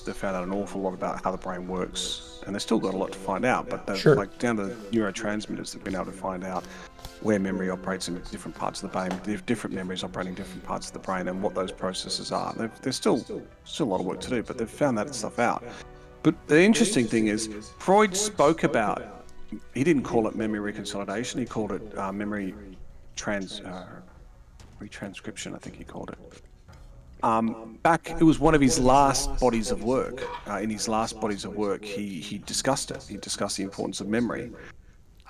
they've found out an awful lot about how the brain works, and they've still got a lot to find out, but they've, Sure. like, down to neurotransmitters, they've been able to find out where memory operates in different parts of the brain, different memories operating in different parts of the brain, and what those processes are. There's still a lot of work to do, but they've found that stuff out. But the interesting thing is, Freud spoke about, he didn't call it memory reconsolidation, he called it memory retranscription, I think he called it. It was one of his last bodies of work. In his last bodies of work, he discussed it. He discussed the importance of memory.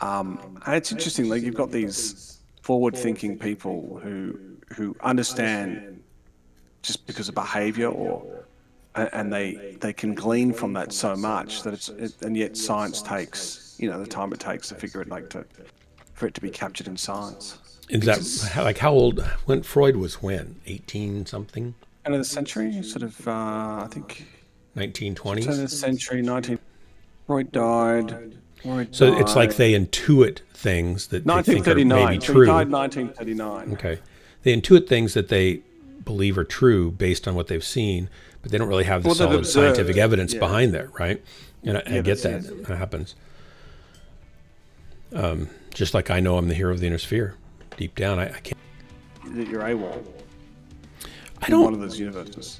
And it's interesting, like, you've got these forward-thinking people who understand just because of behaviour, and they can glean from that so much that and yet science takes, the time it takes to figure it, for it to be captured in science. Is that like how old? When Freud was 18 something? End of the century, sort of. I think 1920s. Turn of the century, Freud died. So it's like they intuit things that they think are maybe true. He died 1939. Okay, they intuit things that they believe are true based on what they've seen, but they don't really have the solid scientific evidence behind that, right? And I get that. That happens. Just like I know I'm the hero of the inner sphere. Deep down, I can't. You're AWOL. I don't. One of those universes.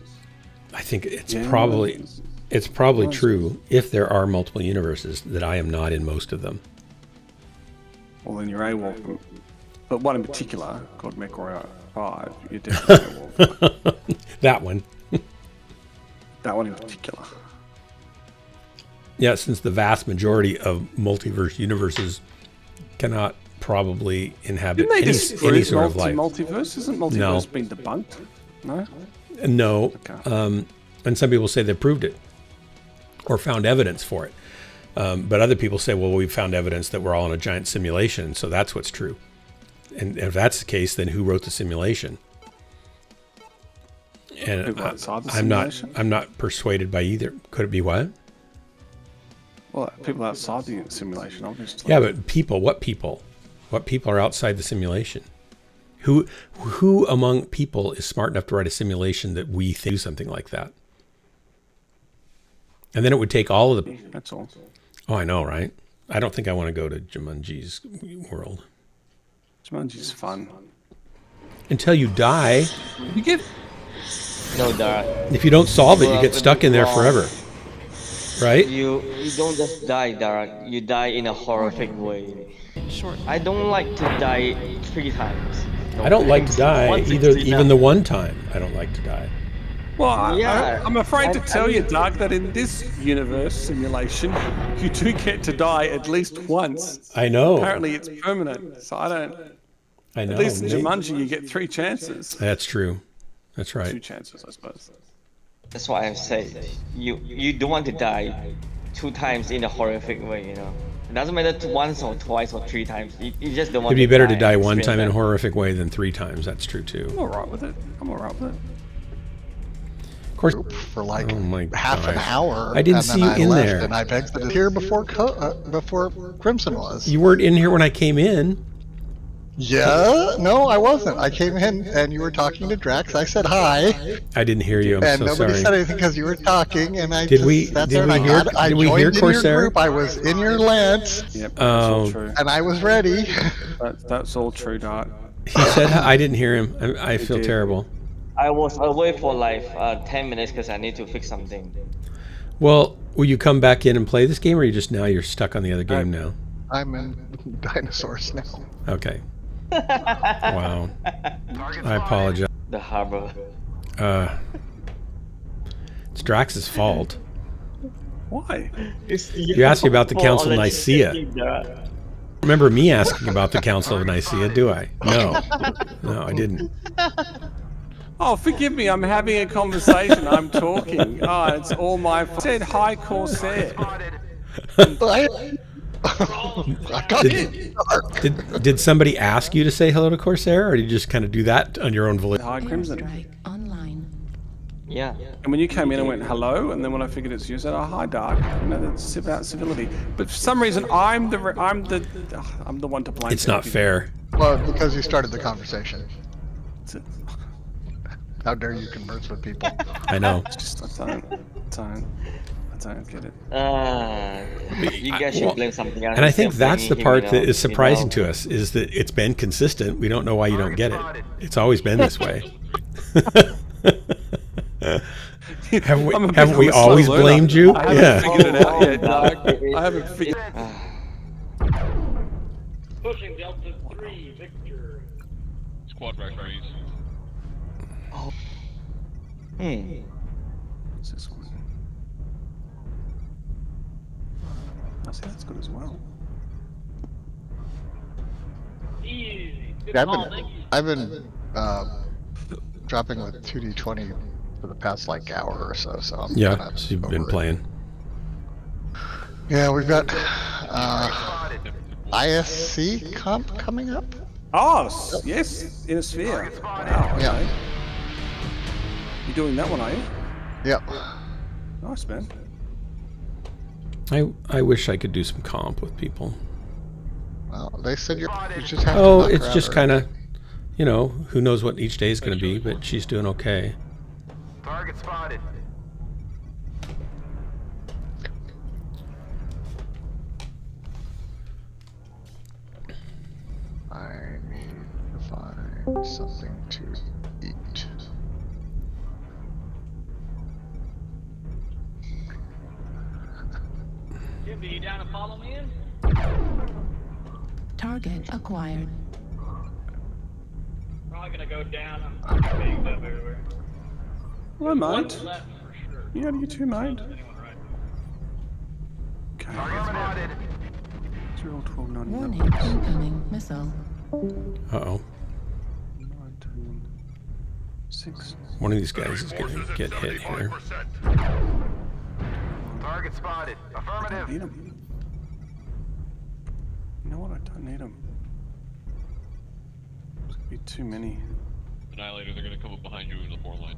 I think it's probably true if there are multiple universes that I am not in most of them. Well, then you're AWOL. But one in particular, called Mech 5, you're definitely AWOL. That one. That one in particular. Yeah, since the vast majority of multiverse universes cannot probably inhabit any sort of life. Multiverse? Isn't multiverse been debunked? No? No. Okay. And some people say they proved it or found evidence for it. But other people say, well, we've found evidence that we're all in a giant simulation, so that's what's true. And if that's the case, then who wrote the simulation? And I'm not persuaded by either. Could it be what? Well, people outside the simulation, obviously. Yeah, but people, what people? What people are outside the simulation? Who among people is smart enough to write a simulation that we think do something like that? And then it would take all of the... That's all. Oh, I know, right? I don't think I want to go to Jumanji's world. Jumanji's fun. Until you die. You get... No, Dara. If you don't solve it, you get stuck in there forever. Right? You don't just die, Dara. You die in a horrific way. I don't like to die 3 times. No, I don't like to die even the one time. I don't like to die. Well, I'm afraid to tell you, Doug, that in this universe simulation, you do get to die at least once. I know. Apparently, it's permanent. So I know. At least in Jumanji, you get 3 chances. That's true. That's right. 2 chances, I suppose. That's why I say you don't want to die 2 times in a horrific way. It doesn't matter once or twice or 3 times. You just don't want. It'd be better to die 1 time in a horrific way than 3 times. That's true too. I'm all right with it. Of course, for like half an hour. I didn't see you in there. And I exited here before Crimson was. You weren't in here when I came in. Yeah, no, I wasn't. I came in and you were talking to Drax. I said hi. I didn't hear you. I'm so sorry. And nobody said anything because you were talking. And I did we hear Corsair? I was in your lance. Yep, that's all true. And I was ready. That's all true, Dart. He said I didn't hear him. I feel terrible. I was away for like 10 minutes because I need to fix something. Well, will you come back in and play this game, or you're stuck on the other game now? I'm in Dinosaurs now. Okay. Wow. I apologize. The harbor. It's Drax's fault. Why? You asked me about the Council of Nicaea. Remember me asking about the Council of Nicaea, do I? No. No, I didn't. Oh, forgive me, I'm having a conversation, I'm talking. Oh, it's all my fault. I said hi, Corsair. Did somebody ask you to say hello to Corsair, or did you just kind of do that on your own volition? Hi, Crimson. Yeah. And when you came in, I went hello, and then when I figured it's you, I said, "Oh, hi, Dark." That's about civility. But for some reason, I'm the one to blame. It's not fair. Well, because you started the conversation. How dare you converse with people? I know. Just I don't get it. You guys should blame something else. And I think instead of that's the blaming part him, that is surprising you know? to us, is that it's been consistent. We don't know why you don't get it. It's always been this way. Haven't we always blamed you? I haven't figured it out yet. No, I haven't figured. Pushing Delta 3, Victor. Squad rack freeze. What's this one? I see that's good as well. Easy. Good Yeah, call, thank you. I've been dropping with 2D20 for the past like hour or so. So I'm Yeah, kinda so you've been over it. playing. Yeah, we've got ISC comp coming up. Oh, yes, in a sphere. Wow. Yeah. Okay. You doing that one, are you? Yep. Nice, man. I wish I could do some comp with people. Well, they said you just have to. Oh, knock it's her just out kind of, you know, who knows what each day is going to be, but she's doing okay. Target spotted. I need to find something to eat. Jimmy, you down to follow me in? Target acquired. Probably gonna go down. I'm banged up everywhere. Hello, mate. One's left for sure. Yeah, you too, mate. Anyone right? Okay. Target spotted. 1299. Warning, incoming missile. Uh-oh. 19. 6. One of these guys is going to get hit here. Target spotted. I Affirmative. don't need them. You know what? I don't need them. There's gonna be too many. Annihilator, they're gonna come up behind you in the 4 line.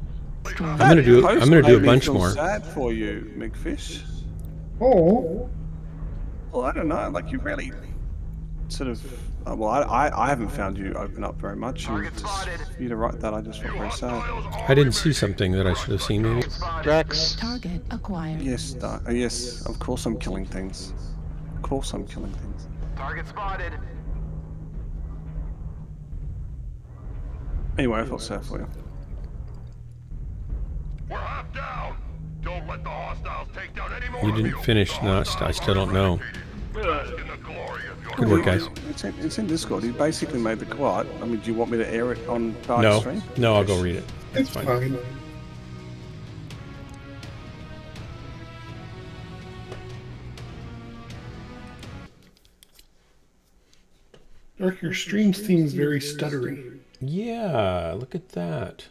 I'm gonna do a bunch more. Sad for you, McFish. Oh. Well, I don't know. Like you really sort of. Well, I haven't found you open up very much. And Target just, spotted. for you to write that, I just felt very sad. I didn't see something that I should have seen maybe. Drax. Target acquired. Yes, yes. Of course I'm killing things. Of course I'm killing things. Target spotted. Anyway, I felt sad for you. We're half down. Don't let the hostiles take down any more. You didn't finish. No, I still don't know. Good work, guys. It's in Discord. He basically made the quote. I mean, do you want me to air it on Dark No, Stream? no, I'll go read it. It's fine. Dark, your stream seems very stuttery. Yeah, look at that.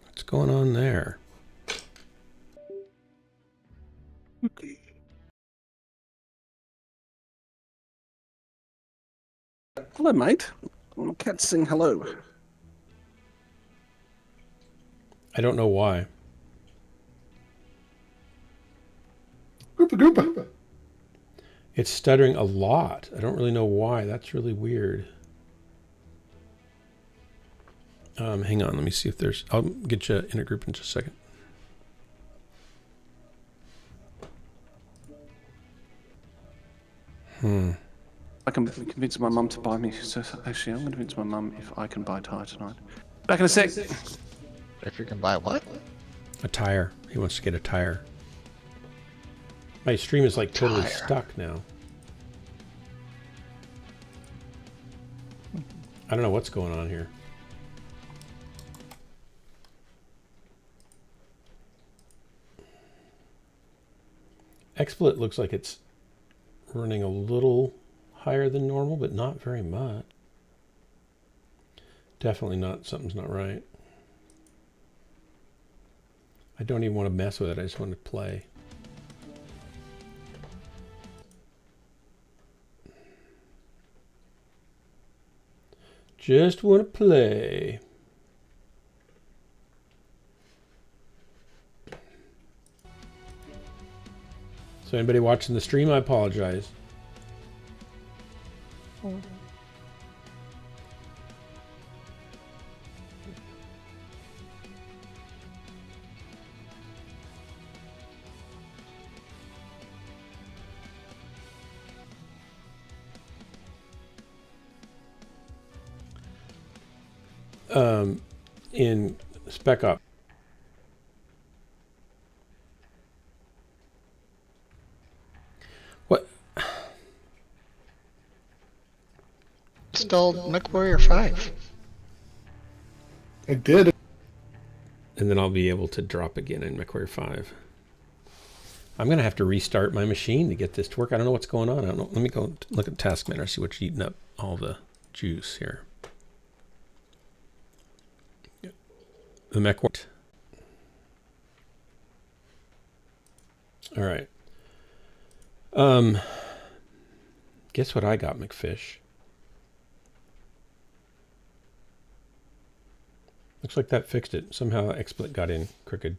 What's going on there? Hello, mate. Cat's saying hello. I don't know why. Goopa goopa. It's stuttering a lot. I don't really know why. That's really weird. Hang on, let me see if there's... I'll get you in a group in just a second. I can convince my mum to buy me. So actually, I'm going to convince my mum if I can buy a tire tonight. Back in a sec. If you can buy what? A tire. He wants to get a tire. My stream is like totally Tire. stuck now. I don't know what's going on here. XSplit looks like it's running a little higher than normal, but not very much. Definitely not, something's not right. I don't even want to mess with it, I just want to play. Just want to play. So anybody watching the stream, I apologize. in Spec Op. What? Still MechWarrior 5. I did. And then I'll be able to drop again in MechWarrior 5. I'm going to have to restart my machine to get this to work. I don't know what's going on. I don't know. Let me go look at Task Manager, see what's eating up all the juice here. The mech worked. All right. Guess what I got, McFish? Looks like that fixed it. Somehow XSplit got in crooked.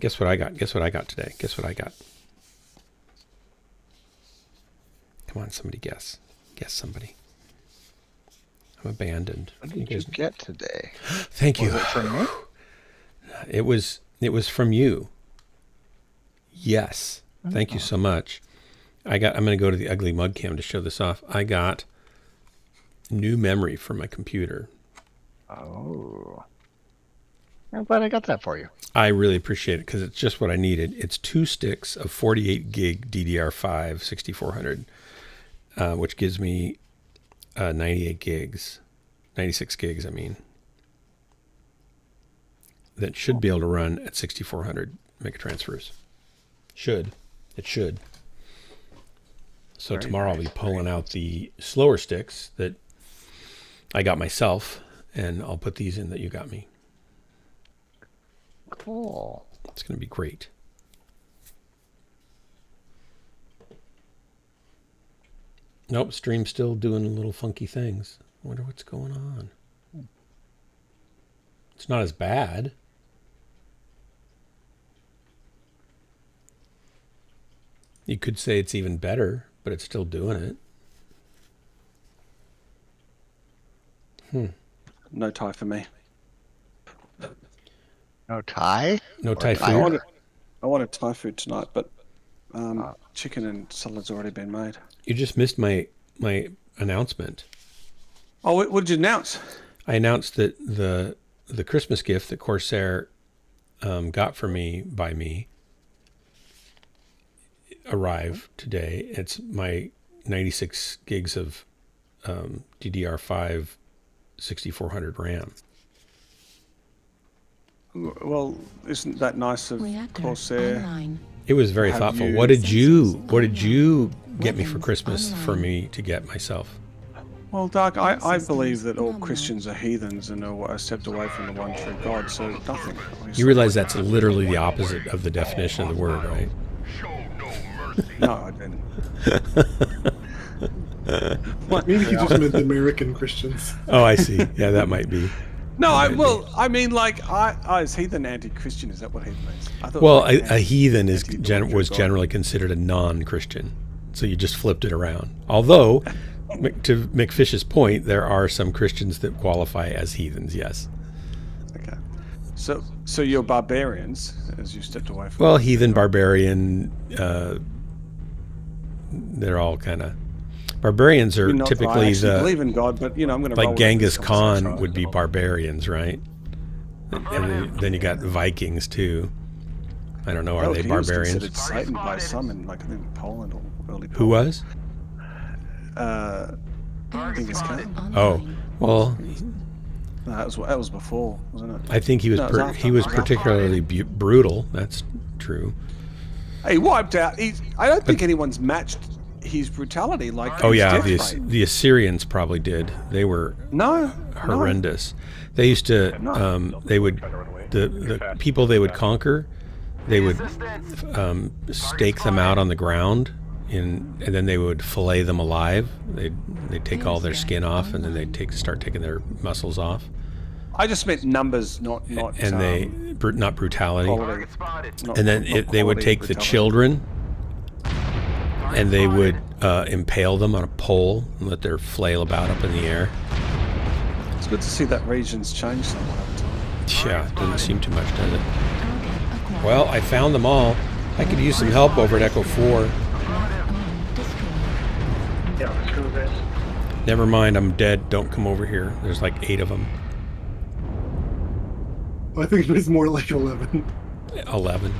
Guess what I got? Guess what I got today? Guess what I got? Come on, somebody guess. Guess somebody. I'm abandoned. What did you get today? Thank you. Was it from me? It was from you. Yes. Thank you so much. I'm going to go to the ugly mug cam to show this off. I got new memory for my computer. Oh. I'm glad I got that for you. I really appreciate it because it's just what I needed. It's 2 sticks of 48 gig DDR5 6400, which gives me 98 gigs, 96 gigs, I mean. That should be able to run at 6400 mega transfers. Should. It should. So tomorrow I'll be pulling out the slower sticks that I got myself, and I'll put these in that you got me. Cool. It's going to be great. Nope, stream's still doing little funky things. I wonder what's going on. It's not as bad. You could say it's even better, but it's still doing it. No tie for me. No Thai? No Thai Thai? food? I wanted Thai food tonight, but chicken and salad's already been made. You just missed my announcement. Oh, what did you announce? I announced that the Christmas gift that Corsair got for me by me arrived today. It's my 96 gigs of DDR5 6400 RAM. Well, isn't that nice of Reactor Corsair? online. It was very Have thoughtful. you- What did you get me for Weapons Christmas for online. me to get myself? Well, Doug, I believe that all Christians are heathens and are stepped away from the one true God, so nothing. You realize that's literally the opposite of the definition of the word, right? No, I didn't. Maybe he just meant the American Christians. Oh, I see. Yeah, that might be. No, I mean, like, I is heathen anti-Christian? Is that what heathen means? I thought Well, like a heathen is anti- was God. generally considered a non-Christian, so you just flipped it around. Although, to McFish's point, there are some Christians that qualify as heathens. Yes. Okay. So you're barbarians, as you stepped away from. Well, heathen, barbarian, they're all kind of. Barbarians are You're not- I typically actually believe in God, but I'm going to like Genghis Khan would be barbarians, right? And then you got Vikings too. I don't know, are they barbarians? Considered Satan by some in, like, I think Poland or early Poland. Who was? Genghis Khan. Oh, well, No, that was before, wasn't it? I think he was No, it was after. he was particularly brutal. That's true. He wiped out. I don't think anyone's matched his brutality. Like, Oh his yeah, death rate. the Assyrians probably did. They were No, horrendous. They used to they would the people they would conquer, they would stake them out on the ground and then they would fillet them alive. They'd take all their skin off and then they'd start taking their muscles off. I just meant numbers, not. And they not brutality. Quality, not- And then not they would quality, take the brutality. children and they would impale them on a pole and let their flail about up in the air. It's good to see that region's changed somewhat over time. Yeah, doesn't seem too much, does it? Target acquired. Well, I found them all. I could use some help over at Echo 4. Lock on destroyed. Never mind, I'm dead. Don't come over here. There's like 8 of them. I think it was more like 11. 11.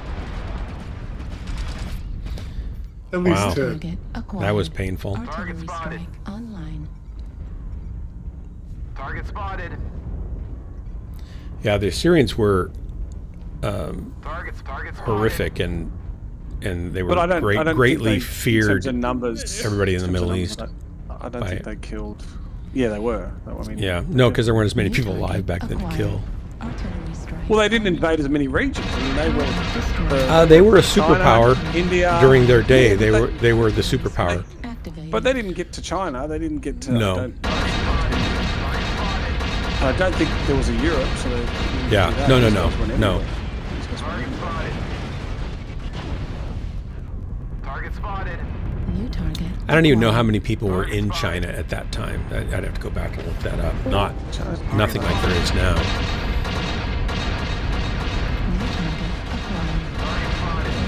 At least Wow. 10. Target acquired. That was painful. Artillery spotted. strike online. Target spotted. Yeah, the Assyrians were Target spotted. horrific, and they were But I don't think greatly they, in feared terms of numbers, everybody in the terms of Middle numbers, East. I don't by think it. they killed. Yeah, they were. I mean, Yeah, no, because there weren't as many New people target alive back then to acquired. kill. Artillery strike. Well, they didn't invade as many regions. I mean, they were. They were a China, superpower India during their day. Yeah, They were the superpower. Activated. But they didn't get to China. They didn't get to. No. I don't think there was a Europe, so they didn't Yeah, do that. no. These guys went No. everywhere. These guys went everywhere. Target spotted. New target. I don't even know how acquired. many people were in China at that time. I'd have to go back and look that up. Nothing like there is now. New target acquired.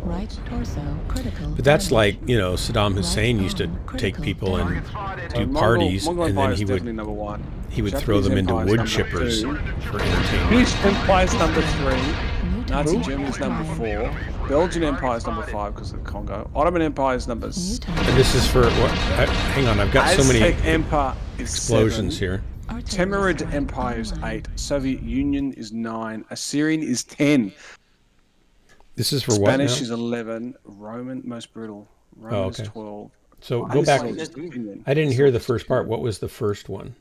Right torso critical. But that's damage. like, Saddam Hussein used to take people and do parties, Mongol and Empire then is he definitely would number one. throw them into Japanese wood Empire's number chippers two. for entertainment. British Empire's number 3. New Nazi target Germany's number acquired. 4. Belgian Empire's number 5 because of the Congo. Ottoman Empire's number New 6. target. And this is for what? Hang on, I've got so many Aztec Empire is explosions 7. here. Artillery Timurid strike Empire is online. 8. Soviet Union is 9. Assyrian is 10. This is for what Spanish now? is 11. Roman, most brutal. Roman Oh, is okay. 12. So go back. Iceland is opinion. I didn't hear the first part. What was the first one?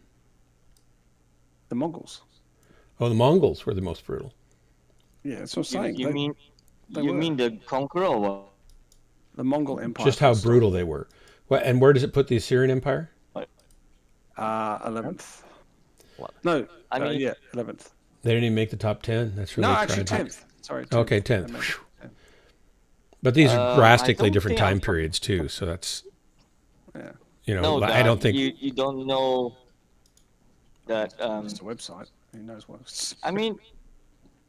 The Mongols. Oh, the Mongols were the most brutal. Yeah, that's what I'm saying. You mean they you were. mean the conqueror or what? The Mongol Empire. Just how was, brutal they were. And where does it put the Assyrian Empire? 11th. What? No, I mean- yeah, 11th. They didn't even make the top 10. That's really No, actually tragic. 10th. Sorry. 10th. Okay, 10th. They made it 10th. But these are drastically don't different think time I- periods too. So that's Yeah, No, I don't Dad, think you don't know that. it's a website. Who knows what? I mean,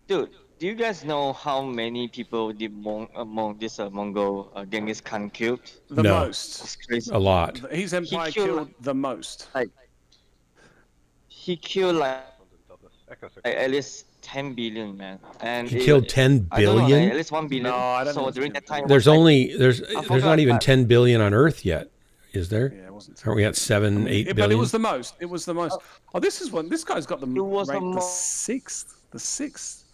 dude, do you guys know how many people did among this Mongol Genghis Khan killed? The No. most. It's crazy. a lot. His empire killed- killed the most. He killed like at least 10 billion, man. And He killed 10 I don't know, billion? like, at least 1 billion. No, I don't so think it's during 10 that time, it There's was like- only there's not forgot even that. 10 billion on Earth yet, is there? Yeah, it wasn't. Aren't we at 7, 8 But billion? it was the most. It was the most. Oh, this is one. This guy's got them It was the ranked the mo- 6th. The 6th.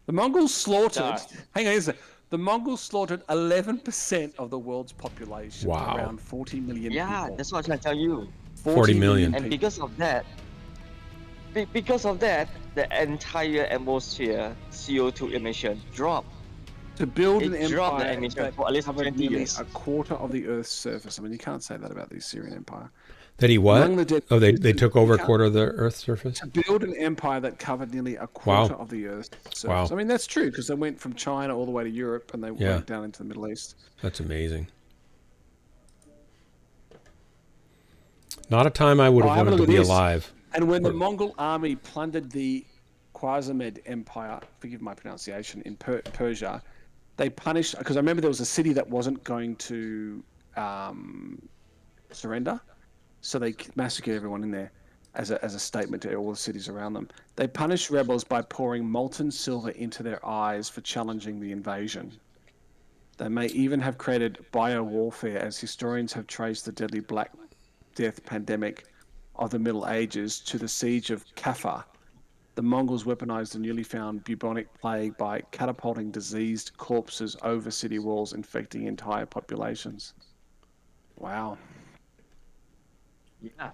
The Mongols slaughtered. Dad. Hang on, here's it. The Mongols slaughtered 11% of the world's population. Wow. Around 40 million Yeah, people. that's what I'm trying to tell you. 40 million. And people. because of that, the entire atmosphere CO2 emission dropped. To build an It dropped the empire emission that for at least covered 20 nearly years. a quarter of the Earth's surface. I mean, you can't say that about the Assyrian Empire. That he what? Among the dead- Oh, they took over a Yeah. quarter of the Earth's surface? To build an empire that covered nearly a quarter Wow. of the Earth's surface. Wow. I mean, that's true because they went from China all the way to Europe and they Yeah. went down into the Middle East. That's amazing. Not a time I would Oh, have have a wanted to look at be this. alive. And when the Mongol army plundered the Khwarezmid Empire, forgive my pronunciation, in Persia, they punished, because I remember there was a city that wasn't going to surrender, so they massacred everyone in there as a statement to all the cities around them. They punished rebels by pouring molten silver into their eyes for challenging the invasion. They may even have created biowarfare, as historians have traced the deadly Black Death pandemic of the Middle Ages to the siege of Kaffa. The Mongols weaponized the newly found bubonic plague by catapulting diseased corpses over city walls, infecting entire populations. Wow. Yeah.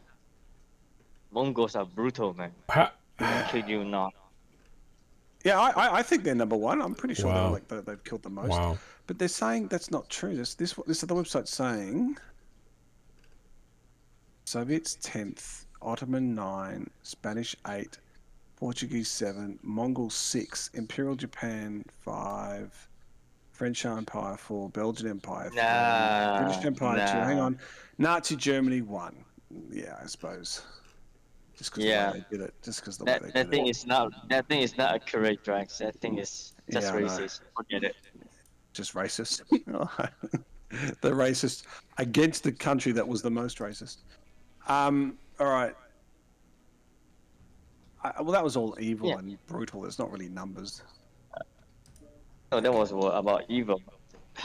Mongols are brutal, man. Kid you not. Yeah, I think they're number one. I'm pretty sure Wow. they've killed the most. Wow. But they're saying that's not true. This is the website saying Soviets 10th, Ottoman 9, Spanish 8, Portuguese 7, Mongols 6, Imperial Japan 5, French Empire 4, Belgian Empire 3, Nah, British Empire 2. nah. Hang on, Nazi Germany 1. Yeah, I suppose. Just because Yeah. the way they did it. Just because the way they That did thing it. is not accurate, Drax. That thing is just Yeah, I know. racist. Forget it. Just racist. The racist against the country that was the most racist. All right. Well, that was all evil Yeah. and brutal. It's not really numbers. No, that was about evil.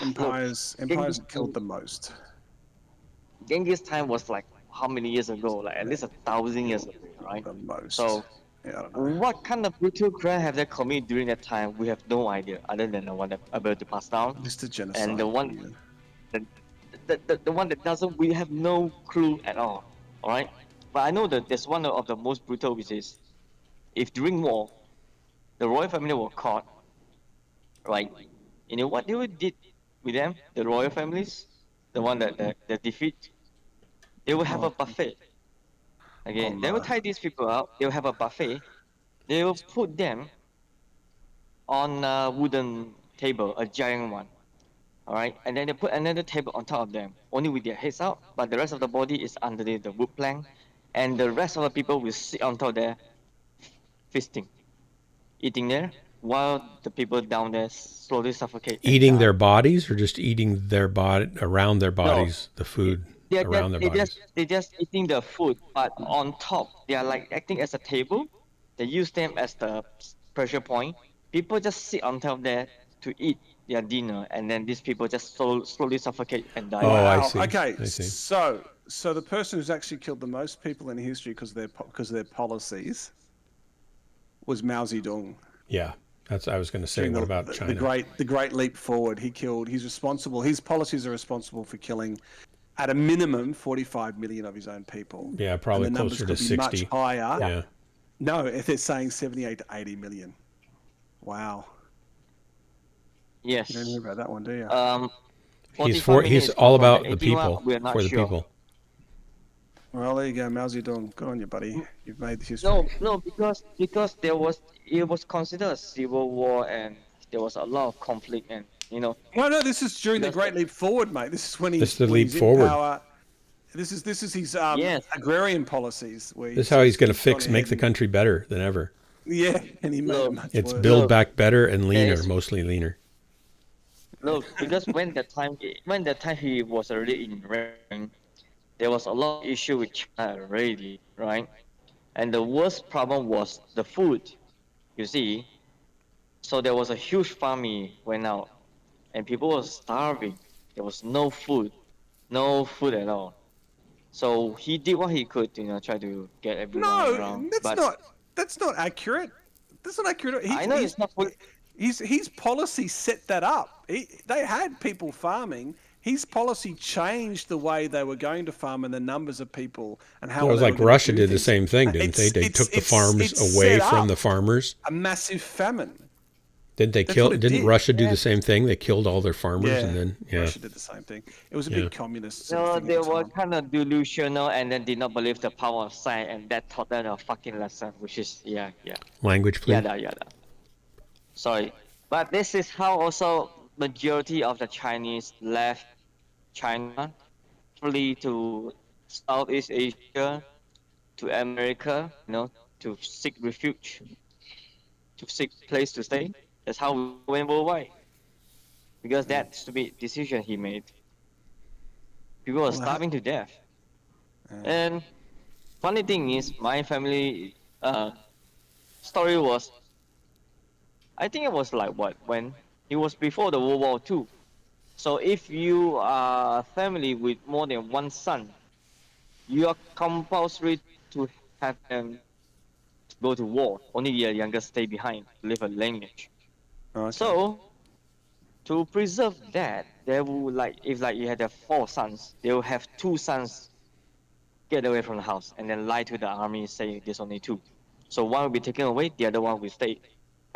Empires Genghis killed the most. Genghis time was like how many years ago? Like at least 1,000 years ago, right? The most. So Yeah, I don't know. what kind of brutal crime have they committed during that time? We have no idea, other than the one that about to pass down, Just a genocide. and the one, the one that doesn't. We have no clue at all. All right, but I know that there's one of the most brutal, which is if during war, the royal family were caught, right? You know what they did with them? The royal families, the one that defeat, they will have a buffet. Okay, Oh, they will no. tie these people up. They will have a buffet. They will put them on a wooden table, a giant one. All right, and then they put another table on top of them, only with their heads out, but the rest of the body is under the wood plank, and the rest of the people will sit on top there, feasting, eating there, while the people down there slowly suffocate. and Eating die. their bodies or just eating their body around their bodies, the food They're around their bodies. they're just eating the food, but on top, they are like acting as a table. They use them as the pressure point. People just sit on top there to eat their dinner, and then these people just slowly suffocate and die. Oh, I Wow. see. Okay. I see. So the person who's actually killed the most people in history because of their policies was Mao Zedong. Yeah, that's I was going to say. During What about China? the great leap forward? He's responsible. His policies are responsible for killing, at a minimum, 45 million of his own people. Yeah, probably and the numbers closer to could be 60. much higher. Yeah. No, if they're saying 78 to 80 million. Wow. Yes. You don't hear about that one, do you? He's 45 he's minutes all from the about the 81, people, we're not for the sure. people. Well, there you go, Mao Zedong. Good on you, buddy. You've made history. No, because it was considered a civil war, and there was a lot of conflict, and No, this is during the Great Leap Forward, mate. This is when This he's, is the when leap he's in forward. power. This is his Yes. agrarian policies. Where This is how he's going to gone make the ahead country better than ever. Yeah, and he made it Look, much It's worse. build Look, back better and leaner, there's- mostly leaner. look, because when the time he was already in rank, there was a lot of issue with China already, right? And the worst problem was the food, you see. So there was a huge famine went out, and people were starving. There was no food at all. So he did what he could, try to get everyone No, around. that's but not accurate. That's not accurate. I know it's not full. His policy set that up. They had people farming. His policy changed the way they were going to farm and the numbers of people and how. It was they were like gonna Russia do did the things. same thing, didn't they? They took the farms away set from up the farmers. A massive famine. Didn't they That's kill? what it Didn't did. Russia do Yeah. the same thing? They killed all their farmers, and then Russia did the same thing. It was a Yeah. big communist. Sort of No, thing at they the were time. kind of delusional and then did not believe the power of science, and that taught them a fucking lesson, which is language, please. yada. Sorry, but this is how also majority of the Chinese left China, flee to Southeast Asia, to America, to seek refuge, to seek place to stay. That's how we went worldwide. Because that stupid decision he made. People were starving to death. And funny thing is, my family story was, I think it was like when it was before the World War II. So if you are a family with more than one son, you are compulsory to have them go to war. Only the youngest stay behind to live a lineage. Okay. So to preserve that, they will if you had 4 sons, they will have 2 sons get away from the house and then lie to the army saying there's only 2. So one will be taken away, the other one will stay,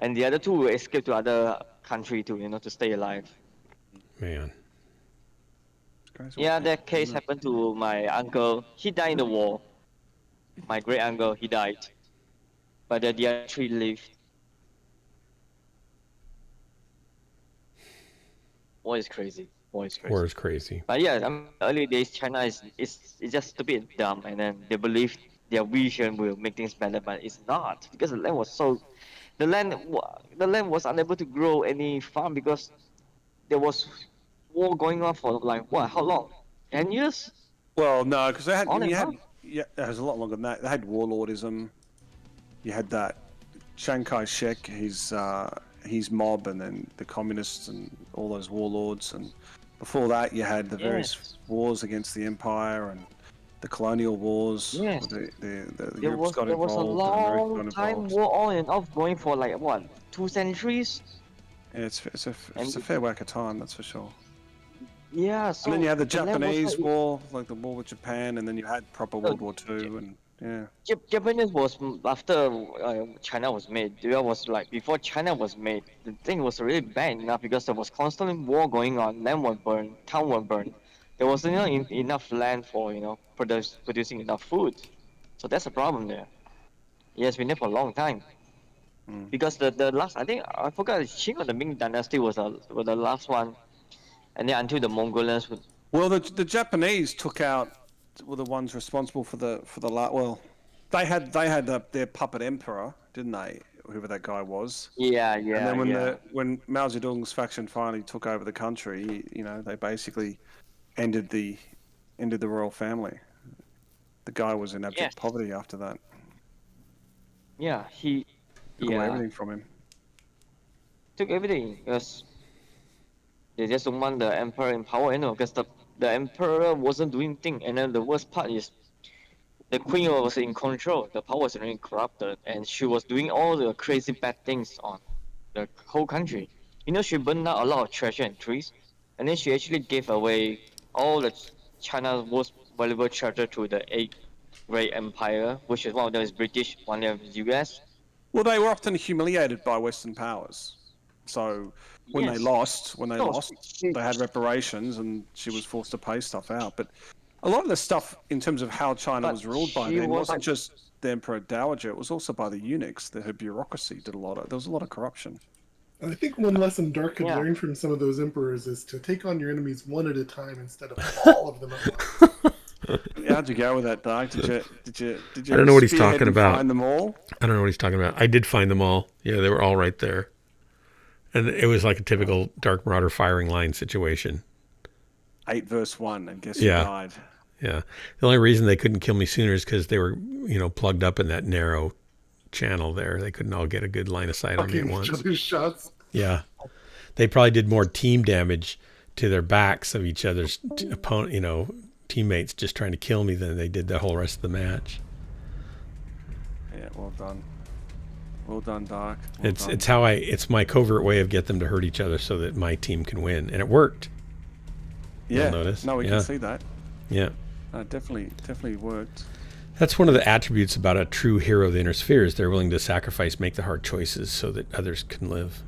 and the other 2 will escape to other country to stay alive. Man, Yeah, that case happened to my uncle. He died in the war. My great uncle, he died, but the other 3 lived. War is crazy. War is crazy. war is crazy. But yeah, early days China is just stupid and dumb, and then they believe their vision will make things better, but it's not, because the land was unable to grow any farm because there was war going on for like what? How long? 10 years? Well, no, because they had. On and You had. on. Yeah, it was a lot longer than that. They had warlordism. You had that Chiang Kai-shek, his mob, and then the communists and all those warlords. And before that, you had the various Yes. wars against the empire and the colonial wars. Yes. The There Europe's got was a involved. The Americans long got time involved. war on and off going for like what? 2 centuries? Yeah, it's a And- fair whack of time, that's for sure. Yeah. So And then you had the and that was Japanese like- war, like the war with Japan, and then you had proper World War II, and yeah. Japanese was after China was made. There was like before China was made. The thing was really bad enough because there was constantly war going on. Land was burned, town was burned. There wasn't enough land for producing enough food. So that's a problem there. It has been there for a long time. Because the last, I think I forgot, Qing or the Ming Dynasty was the last one, and then until the Mongolians would. Well, the Japanese took out were the ones responsible for the well, they had their puppet emperor, didn't they? Whoever that guy was. Yeah, And then yeah. when Mao Zedong's faction finally took over the country, you know, they basically ended the royal family. The guy was in abject Yes. poverty after that. Yeah, he. Took away Yeah. everything from him. Took everything because they just don't want the emperor in power anymore because the emperor wasn't doing thing, and then the worst part is the queen was in control. The power was really corrupted, and she was doing all the crazy bad things on the whole country. You know, she burned out a lot of treasure and trees, and then she actually gave away all the China's most valuable treasure to the Eighth Great Empire, which is one of them is British, one of them is US. Well, they were often humiliated by Western powers. So when Yes. they lost, No, they had reparations, and she was forced to pay stuff out. But a lot of the stuff, in terms of how China But was ruled by she then, was wasn't like- just the Emperor Dowager; it was also by the eunuchs. Her bureaucracy did a lot of. There was a lot of corruption. I think one lesson Dark could Yeah. learn from some of those emperors is to take on your enemies one at a time instead of all of them at once. How'd you go with that, Dark? Did you? I don't know what he's spearhead talking and about. Find them all. I don't know what he's talking about. I did find them all. Yeah, they were all right there. And it was like a typical Dark Marauder firing line situation. 8 verse 1, and guess Yeah. who died? Yeah. The only reason they couldn't kill me sooner is because they were, plugged up in that narrow channel there. They couldn't all get a good line of sight on me at Fucking once. each other's shots. Yeah. They probably did more team damage to their backs of each other's teammates just trying to kill me than they did the whole rest of the match. Yeah, well done. Well done, Dark. Well done. It's my covert way of get them to hurt each other so that my team can win. And it worked. Yeah. notice. No, we Yeah. can see that. Yeah. Definitely worked. That's one of the attributes about a true hero of the inner spheres. They're willing to sacrifice, make the hard choices so that others can live.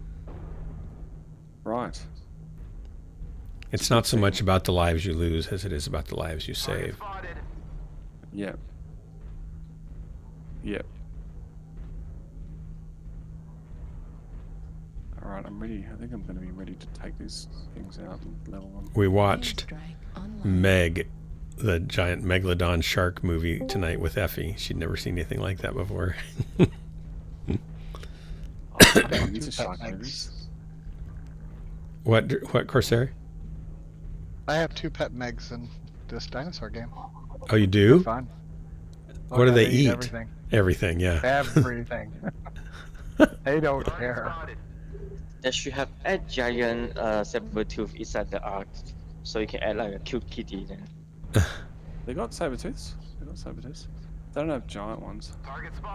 Right. It's not so much about the lives you lose as it is about the lives you save. Yep. Yep. All right, I'm ready. I think I'm going to be ready to take these things out and level them. We watched Strike online. Meg, the giant megalodon shark movie tonight with Effie. She'd never seen anything like that before. I need to shark movies. What Corsair? I have 2 pet Megs in this dinosaur game. Oh, you do? Fun. Oh, What do yeah, they eat? Everything. Everything, yeah. Everything. They don't care. They should have add giant saber tooth inside the arc, so you can add like a cute kitty then. They got saber-tooths. They don't have giant ones.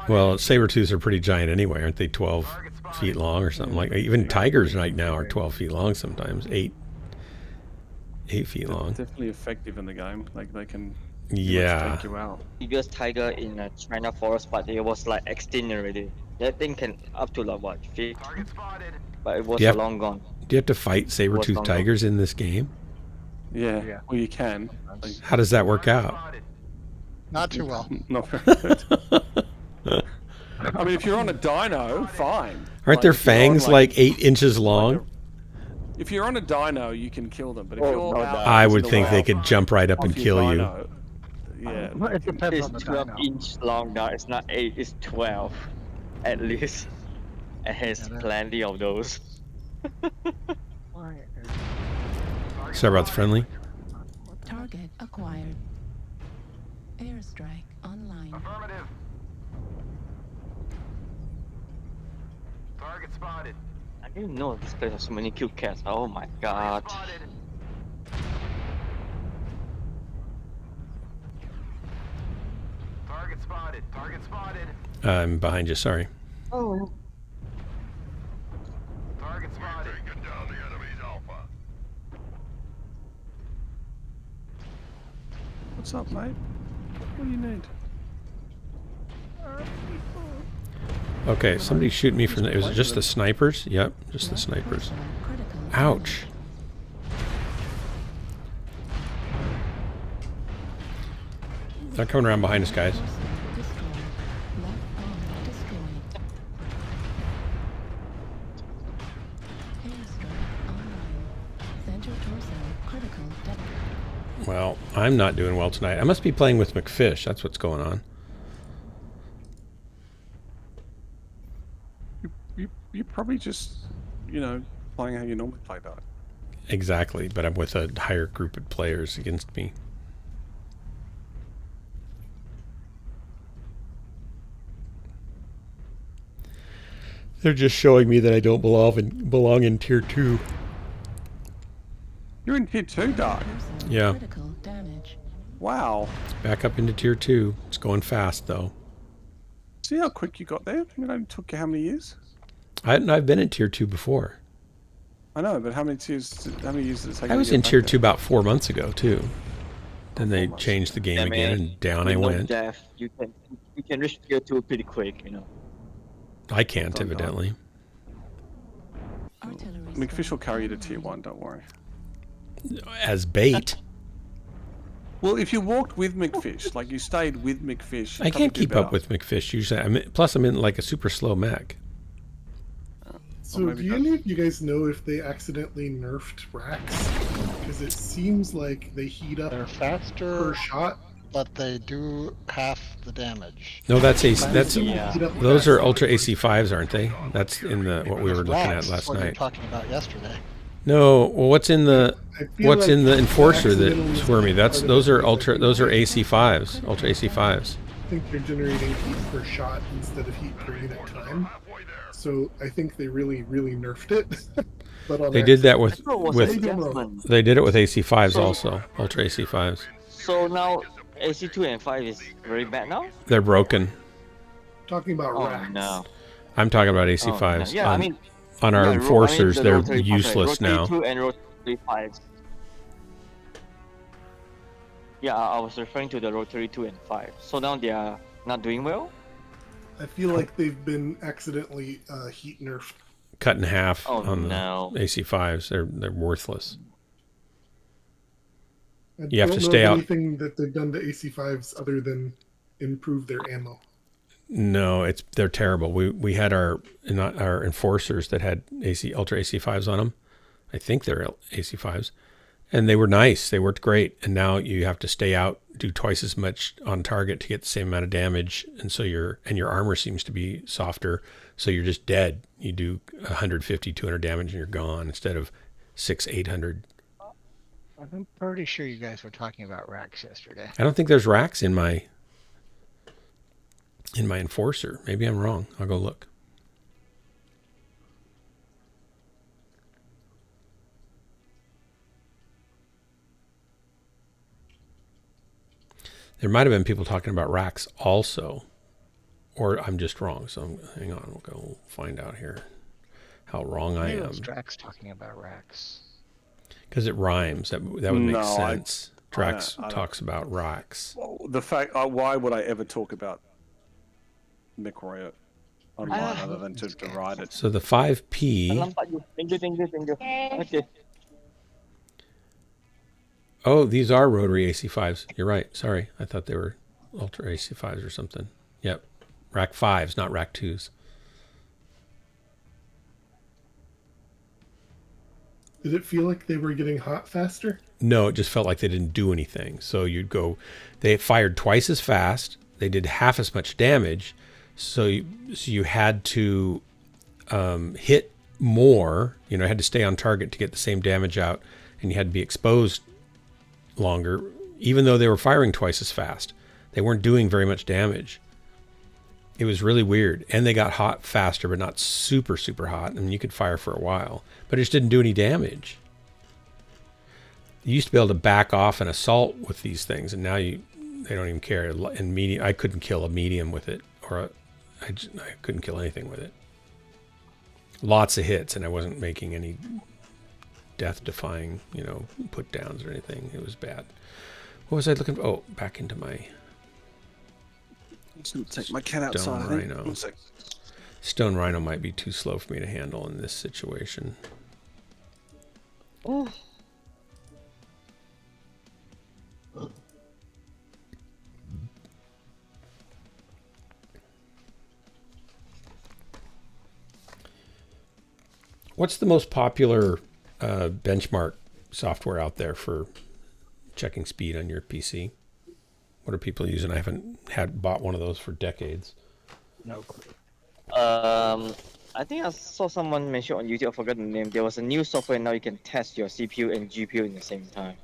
Well, saber-tooths are pretty giant anyway, aren't they? 12 feet long or something like that. Even tigers right now are 12 feet long sometimes. 8 feet long. Definitely effective in the game. Like they can Yeah. take you out. Biggest tiger in a China forest, but it was like extinct already. That thing can up to like what, 50? But it was Yep. long gone. Do you have to fight saber-toothed longer. tigers in this game? Yeah. Yeah. Well, you can. Like, How does that work out? Not too well. not very good. I mean, if you're on a dino, fine. Aren't there Like, if you're on, fangs like 8 inches long? If you're on a dino, you can kill them. But if Oh, you're no, out no. I into would the think they wild could jump right up off and your kill you. dino, Yeah. It depends It's on the 12 dino. inch long now. It's not 8, it's 12 at least. And has Yeah, that- plenty of those. Sorry about the friendly. Target acquired. Airstrike online. Affirmative. Target spotted. I didn't know this place has so many cute cats. Oh my god. Spotted. Target spotted. Target spotted. I'm behind you. Sorry. Oh. Target spotted. Taking down the enemy's alpha. What's up, mate? What do you need? Okay, somebody shoot me from the... Was it just the snipers? Yep, just the snipers. Critical. Ouch. They're coming around behind us, guys. Torso destroyed. Left arm destroyed. Airstrike online. Center torso critical damage. Well, I'm not doing well tonight. I must be playing with McFish. That's what's going on. You're probably just, you know, playing how you normally play, though. Exactly, but I'm with a higher group of players against me. They're just showing me that I don't belong in tier 2. You're in tier 2, Dark. Torso Yeah. critical damage. Wow. Back up into tier 2. It's going fast though. See how quick you got there? I mean, it took you how many years? I've been in tier 2 before. I know, but how many years did it take? I was in tier 2 about 4 months ago too. Then they 4 months. changed the game Yeah, again, man. and down I With no went. death, you can reach tier 2 pretty quick, you know. I can't, Don't know. evidently. Artillery McFish will strike carry you to tier online. 1, don't worry. As bait. Well, if you walked with McFish, like you stayed with McFish, I can't keep up with McFish usually. Plus, I'm in like a super slow mech. So, maybe do that's- any of you guys know if they accidentally nerfed racks? Because it seems like they heat up They're per faster, shot. but they do half the damage. No, that's AC. That's Yeah. Heat up those are racks. Ultra AC5s, aren't they? That's in the what we were looking at Rats, last what you were night. talking about yesterday. No, well, what's in the I feel what's like in the Enforcer that accidental squirmy? is That's part of those it are because ultra. I Those are think AC5s. Ultra AC5s. I think they're generating heat per shot instead of heat per unit time. Halfway there. So I think they really nerfed it. But on They did that I with thought it was with an adjustment. they did it with AC5s So- also. Ultra AC5s. So now AC2 and 5 is very bad now? They're broken. talking about Oh racks. no. I'm talking about Oh, AC5s. no. Yeah, I on, mean, on our yeah, Enforcers, the they're rotary- okay, useless rotary now. 2 and rotary 5. Yeah, I was referring to the rotary 2 and 5. So now they are not doing well? I feel like they've been accidentally heat nerfed. Cut in half Oh, on no. the AC5s. They're worthless. I You have don't to know stay of out- anything that they've done to AC5s other than improve their ammo. No, they're terrible. We had our Enforcers that had Ultra AC5s on them. I think they're AC5s, and they were nice. They worked great. And now you have to stay out, do twice as much on target to get the same amount of damage, and so your armor seems to be softer. So you're just dead. You do 150, 200 damage, and you're gone instead of 600, 800. I'm pretty sure you guys were talking about racks yesterday. I don't think there's racks in my Enforcer. Maybe I'm wrong. I'll go look. There might have been people talking about racks also, or I'm just wrong. So hang on, we'll go find out here how wrong I Maybe it am, was Drax talking about racks. because it rhymes. That would make No, sense. Drax I don't- talks about racks. Well, the fact, why would I ever talk about MechWarrior online other than to ride it? So the 5P. Nampak you. Thank you. Okay. Oh, these are rotary AC5s. You're right. Sorry. I thought they were Ultra AC5s or something. Yep. Rack 5s, not Rack 2s. Did it feel like they were getting hot faster? No, it just felt like they didn't do anything. So you'd go, they fired twice as fast. They did half as much damage. So you had to hit more, had to stay on target to get the same damage out. and you had to be exposed longer, even though they were firing twice as fast. They weren't doing very much damage. It was really weird. And they got hot faster, but not super, super hot. I mean, you could fire for a while, but it just didn't do any damage. You used to be able to back off an assault with these things, and now they don't even care. In medium, I couldn't kill a medium with it, or I couldn't kill anything with it. Lots of hits, and I wasn't making any death-defying, put downs or anything. It was bad. What was I looking for? Oh, back into my... I'm just going to take my cat outside. Stone I think. Rhino. 1 sec. Stone Rhino might be too slow for me to handle in this situation. Oh. What's the most popular benchmark software out there for checking speed on your PC? What are people using? I haven't bought one of those for decades. No. I think I saw someone mention on YouTube. I forgot the name. There was a new software now you can test your CPU and GPU in the same time.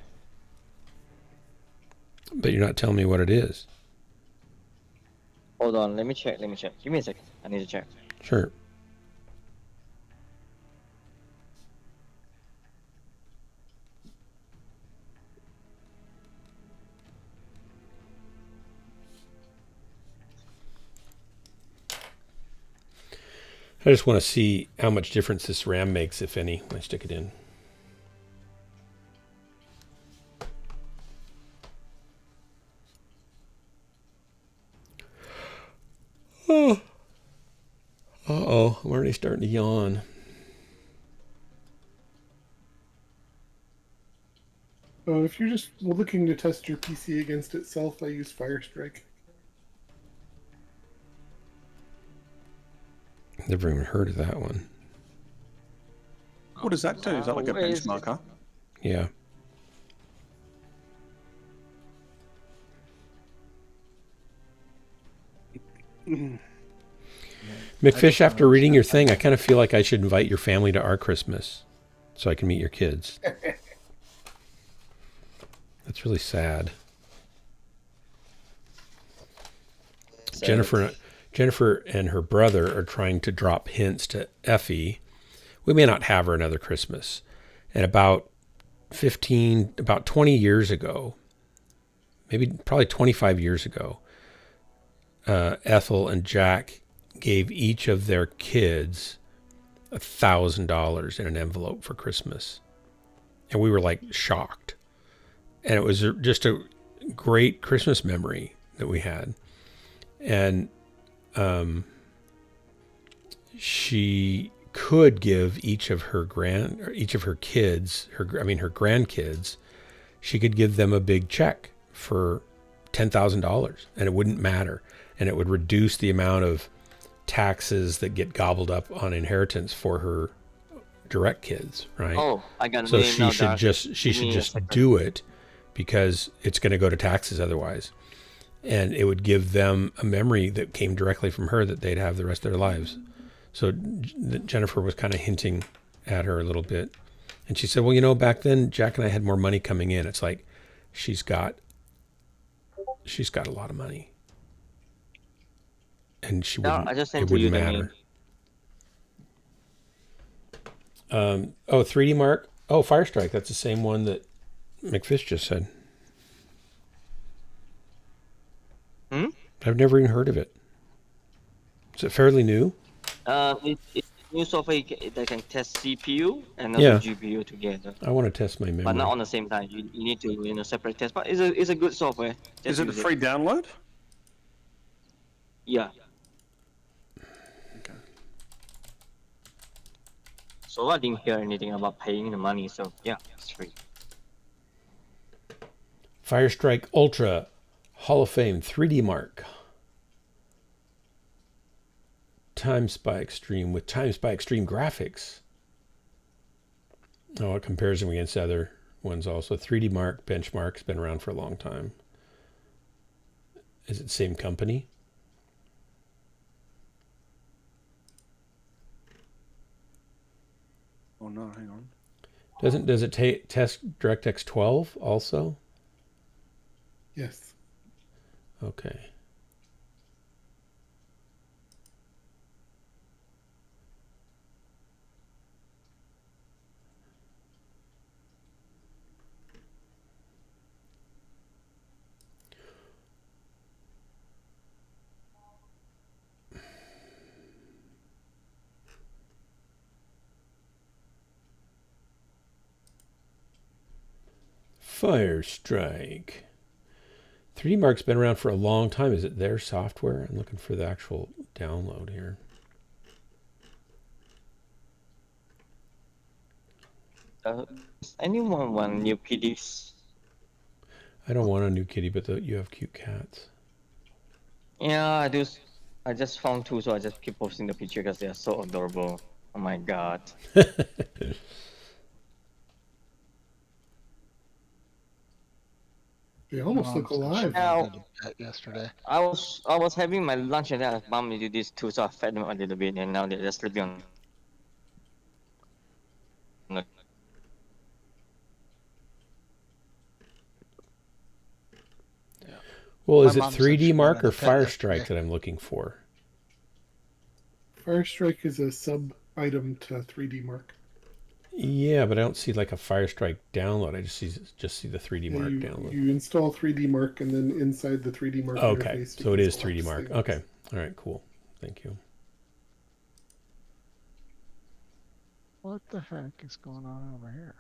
But you're not telling me what it is. Hold on, let me check. Give me a second. I need to check. Sure. I just want to see how much difference this RAM makes, if any, when I stick it in. Oh. Uh-oh, I'm already starting to yawn. If you're just looking to test your PC against itself, I use Firestrike. Never even heard of that one. What does that do? Is that like a benchmarker? Yeah. McFish, after reading your thing, I kind of feel like I should invite your family to our Christmas so I can meet your kids. That's really sad. Jennifer and her brother are trying to drop hints to Effie. We may not have her another Christmas. And about 20 years ago, probably 25 years ago, Ethel and Jack gave each of their kids $1,000 in an envelope for Christmas. And we were like shocked. And it was just a great Christmas memory that we had. And she could give each of her grandkids, she could give them a big check for $10,000, and it wouldn't matter, and it would reduce the amount of taxes that get gobbled up on inheritance for her direct kids, right? Oh, I got a so name she now, should Doc. she should just do it, because it's going to go to taxes otherwise. And it would give them a memory that came directly from her that they'd have the rest of their lives. So Jennifer was kind of hinting at her a little bit. And she said, well, back then Jack and I had more money coming in. It's like she's got a lot of money. And she wouldn't, I just it sent to wouldn't you the matter. 3D Mark. Oh, Firestrike. That's the same one that McFish just said. I've never even heard of it. Is it fairly new? It's new software that can test CPU and also GPU together. I want to test my memory. But not on the same time. You need to separate test. But it's a good software. Is it a free download? Yeah. Okay. So I didn't hear anything about paying the money. So yeah, it's free. Firestrike Ultra Hall of Fame 3D Mark. Times by Extreme with Times by Extreme graphics. Oh, it compares them against other ones also. 3D Mark benchmark's been around for a long time. Is it the same company? Oh no, hang on. Does it test DirectX 12 also? Yes. Okay. Fire Strike. 3D Mark's been around for a long time. Is it their software? I'm looking for the actual download here. Does anyone want new PDs? I don't want a new kitty, but you have cute cats. Yeah, I do. I just found two, so I just keep posting the picture because they are so adorable. Oh my god. They almost look alive. Now, Yesterday. I was having my lunch and then I bumped into these two, so I fed them a little bit, and now they're just sleeping on. Well, My is it mom said 3D she Mark wanted or a pet Fire yesterday. Strike that I'm looking for? Fire Strike is a sub item to 3D Mark. Yeah, but I don't see like a Fire Strike download. I just see the 3D Yeah, Mark you, download. you install 3D Mark, and then inside the 3D Mark Okay, interface, so you it can is 3D select Mark. things. Okay, all right, cool. Thank you. What the heck is going on over here?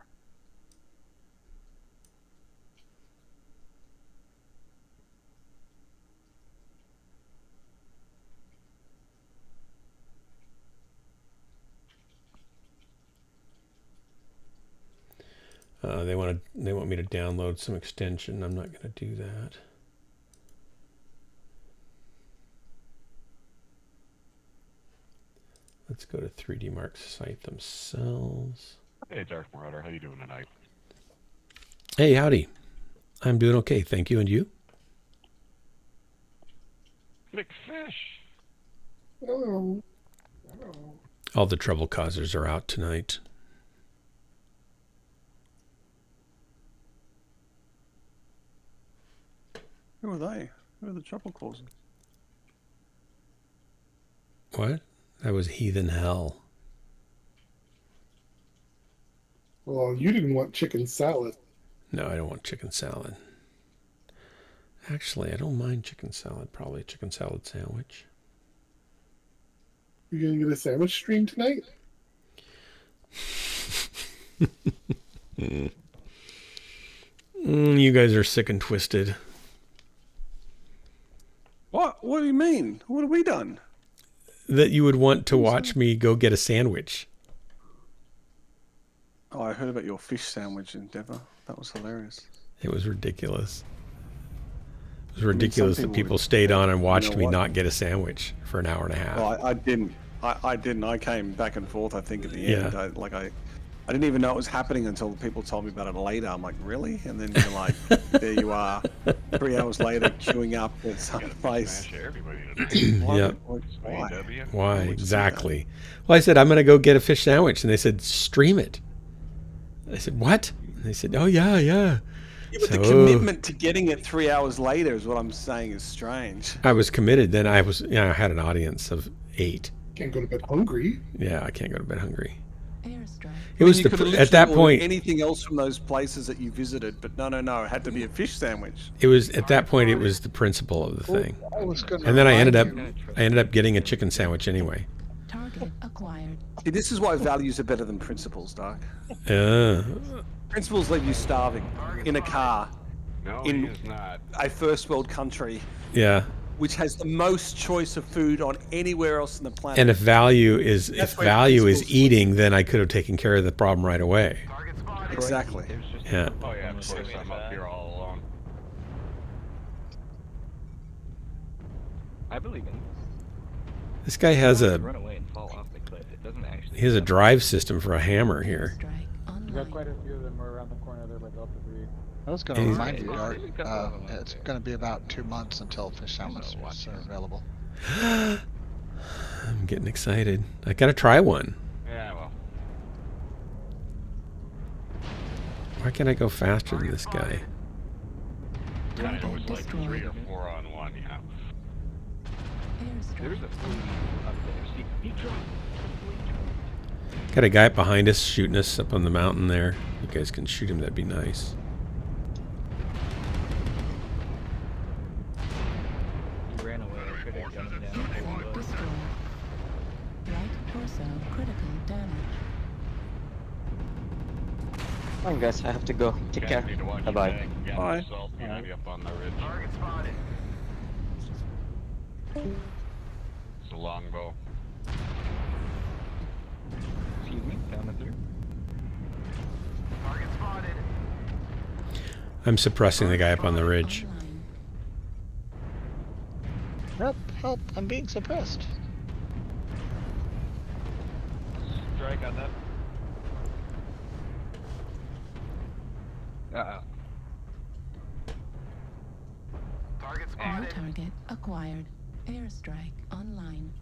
They want me to download some extension. I'm not going to do that. Let's go to 3D Mark's site themselves. Hey, Dark Marauder, how you doing tonight? Hey, howdy. I'm doing okay, thank you. And you? McFish! Oh. All the trouble causers are out tonight. Who are they? Who are the trouble causers? What? That was Heathen Hell. Well, you didn't want chicken salad. No, I don't want chicken salad. Actually, I don't mind chicken salad. Probably a chicken salad sandwich. You gonna get a sandwich stream tonight? You guys are sick and twisted. What? What do you mean? What have we done? That you would want to watch me go get a sandwich. Oh, I heard about your fish sandwich endeavor. That was hilarious. It was ridiculous. It was ridiculous that people people would- stayed on and watched know me what? not get a sandwich for an hour and a half. Well, I didn't. I didn't. I came back and forth, I think, at the end. Yeah. I didn't even know it was happening until people told me about it later. I'm like, really? And then you're like, there you are, 3 hours later, queuing up at some place. Smash everybody tonight. Why? Yep. Why? AW. Why? would you say Exactly. Well, I said, I'm going to go get a fish sandwich. And they said, stream it. I said, what? And they said, oh, yeah. Yeah, but the So- commitment to getting it 3 hours later is what I'm saying is strange. I was committed. Then I had an audience of 8. Can't go to bed hungry. Yeah, I can't go to bed hungry. Airstrike. It was You could have at that literally ordered point. anything else from those places that you visited, but no, it had to be a fish sandwich. It was at that point. It was the principle of the thing. I was gonna And then I ended up remind you. getting a chicken sandwich anyway. Target acquired. See, this is why values are better than principles, Doc. Uh, Principles leave you starving in a car No, In- he is not. a first world country yeah. which has the most choice of food on anywhere else on the planet. And if value is That's where is principles- eating, then I could have taken care of the problem right away. Exactly. Yeah. Oh yeah, of course, I'm up here all alone. I believe in This guy has a run away and fall off the cliff. It doesn't actually. he has a drive system for a hammer here. Airstrike online. quite a few of them around the corner there by Delta 3. I was going to He's- remind you, Art, it's going to be about 2 months until fish sandwiches are available. I'm getting excited. I gotta try one. Yeah, well. Why can't I go faster than this guy? Target destroyed. 3 or 4 on 1, yeah. There's Airstrike. a food up there. See, he dropped. Got a guy behind us shooting us up on the mountain there. You guys can shoot him, that'd be nice. He ran away. I could have gunned him down. Flank destroyed. Right torso critical damage. Fine, guys, I have to go. Take care. Need to watch Bye bye. your back. Get Bye. yourself, you're gonna be up on the ridge. Target spotted. It's a longbow. Excuse me, down the third. Target spotted. I'm suppressing the guy up on the ridge. Online. Help, help, I'm being suppressed. Strike on that. Uh-oh. Target New spotted. target acquired. Airstrike online.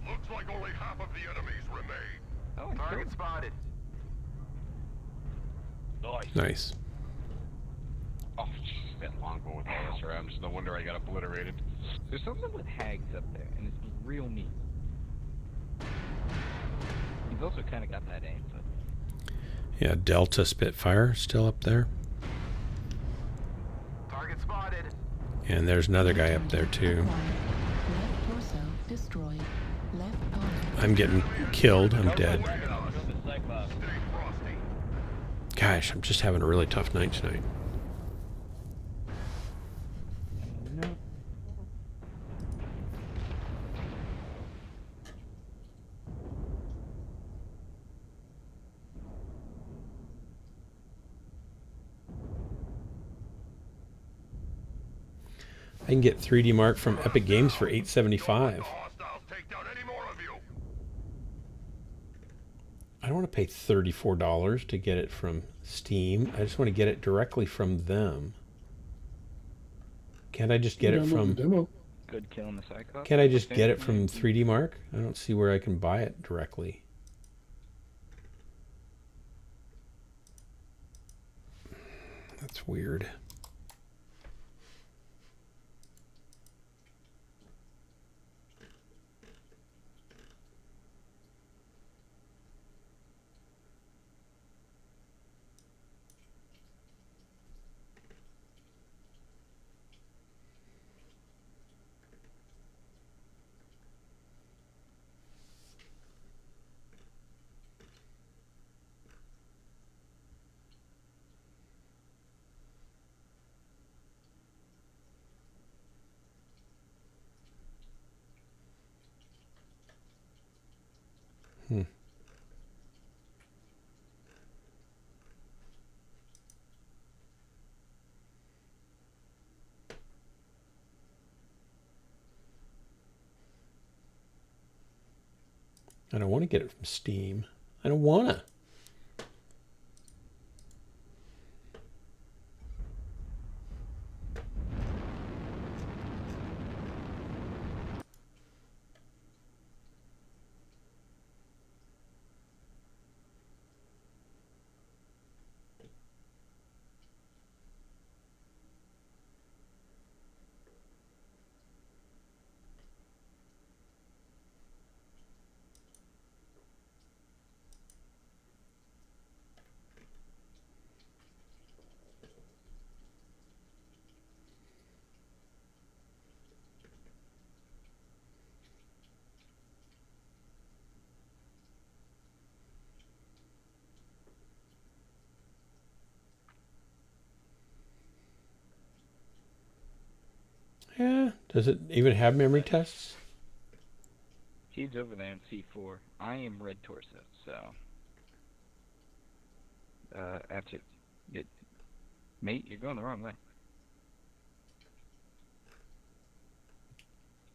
Looks like only half of the enemies remain. Oh, Target spotted. Nice. Oh, jeez, that longbow with all this around. No wonder I got obliterated. There's something with hags up there, and it's real neat. He's also kind of got that aim, but Yeah, Delta Spitfire still up there. Target spotted. And there's another guy up there too. Acquired. Left torso destroyed. Left arm. I'm getting killed. I'm dead. Stay frosty. Gosh, I'm just having a really tough night tonight. no. I can get 3D Mark from Epic Games for $8.75. The hostiles take down any more of you. I don't want to pay $34 to get it from Steam. I just want to get it directly from them. Can't I just get it Download from... the demo. Good killing the Cyclops. Can't I just get it from 3D Mark? I don't see where I can buy it directly. That's weird. I don't want to get it from Steam. I don't want to. Yeah. Does it even have memory tests? He's over there in C4. I am red torso, so after it, mate, you're going the wrong way.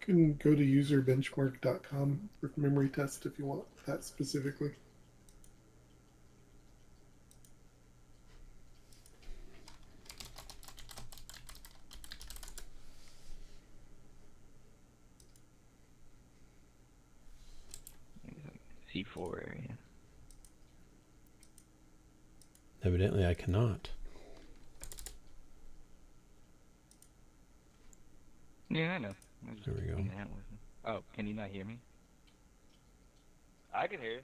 You can go to userbenchmark.com for memory test if you want that specifically. C4 area. Evidently, I cannot. Yeah, I know. I was There we go. hanging out with him. Oh, can you not hear me? I can hear you.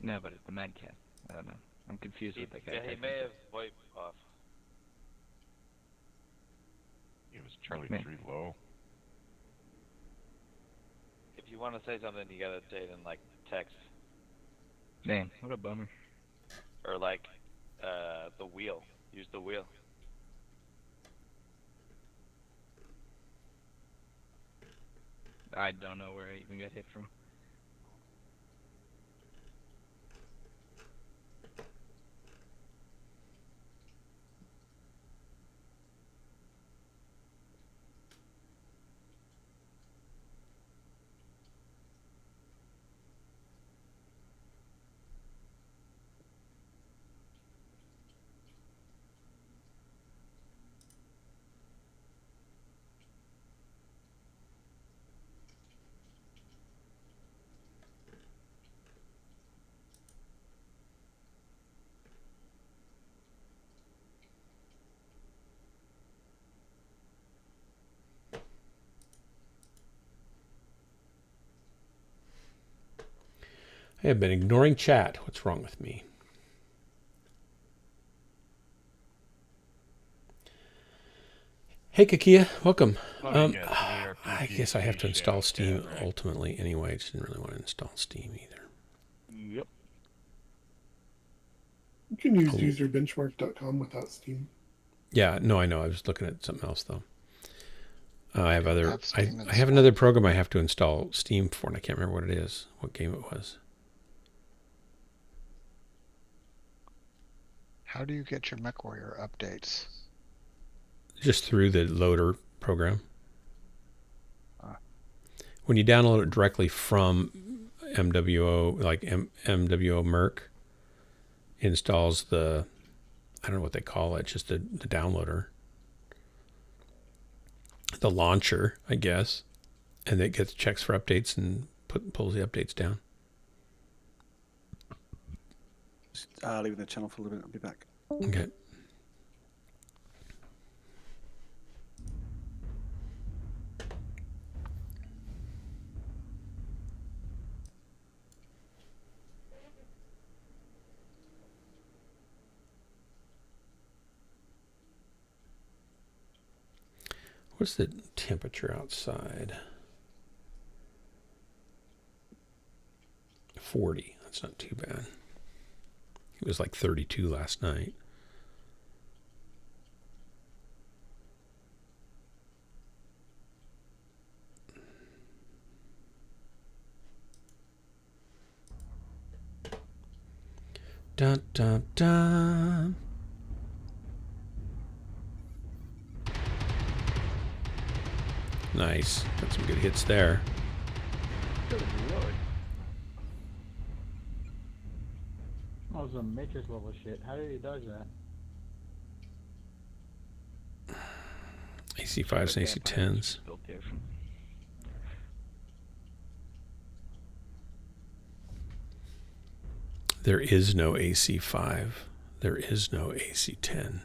No, but it's the Madcast. I don't know. I'm confused with that guy. Yeah, he may have wiped off. It was Charlie Man. 3 low. If you want to say something, you gotta say it in like text Damn, what a bummer. or like the wheel. Use the wheel. I don't know where I even got hit from. I have been ignoring chat. What's wrong with me? Hey, Kakia, welcome. I guess I have to install Steam ultimately anyway. I just didn't really want to install Steam either. Yep. You can use userbenchmark.com without Steam. Yeah, no, I know. I was looking at something else though. I have other. Have I Steam have another program I have to install Steam for, and I can't remember what it is. What game it was. How do you get your MechWarrior updates? Just through the loader program. Ah. When you download it directly from MWO, like MWO Merc, installs the, I don't know what they call it, just the downloader. The launcher, I guess. And it gets checks for updates and pulls the updates down. Just leaving the channel for a little bit. I'll be back. Okay. What's the temperature outside? 40. That's not too bad. It was like 32 last night. Dun dun dun. Nice. Got some good hits there. Good lord. That was a Matrix level shit. How did he dodge that? AC5s and AC10s. Built different. There is no AC5. There is no AC10.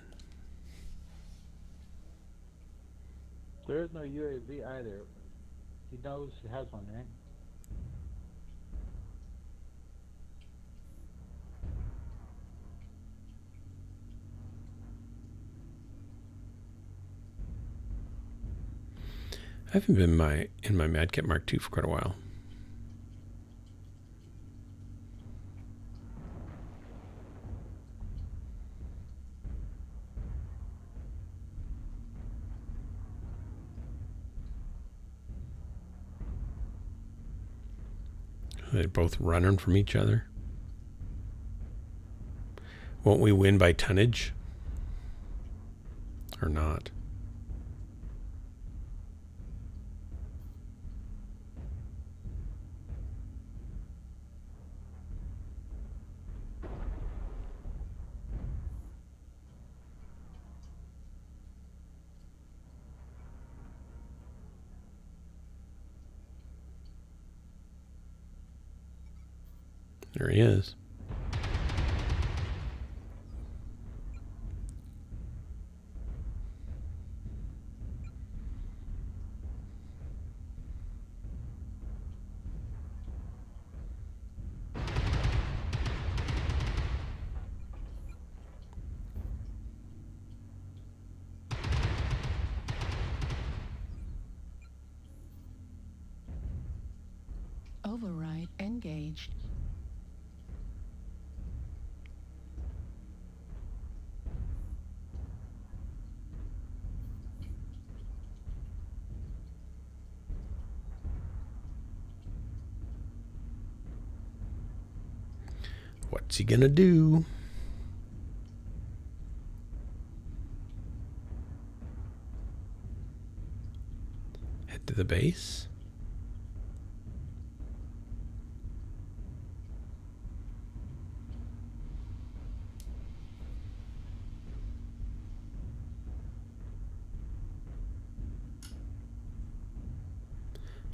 There is no UAV either. He knows he has one, right? I haven't been in my Mad Cat Mark II for quite a while. They're both running from each other. Won't we win by tonnage? Or not? There he is. override engaged. What's he gonna do? Head to the base?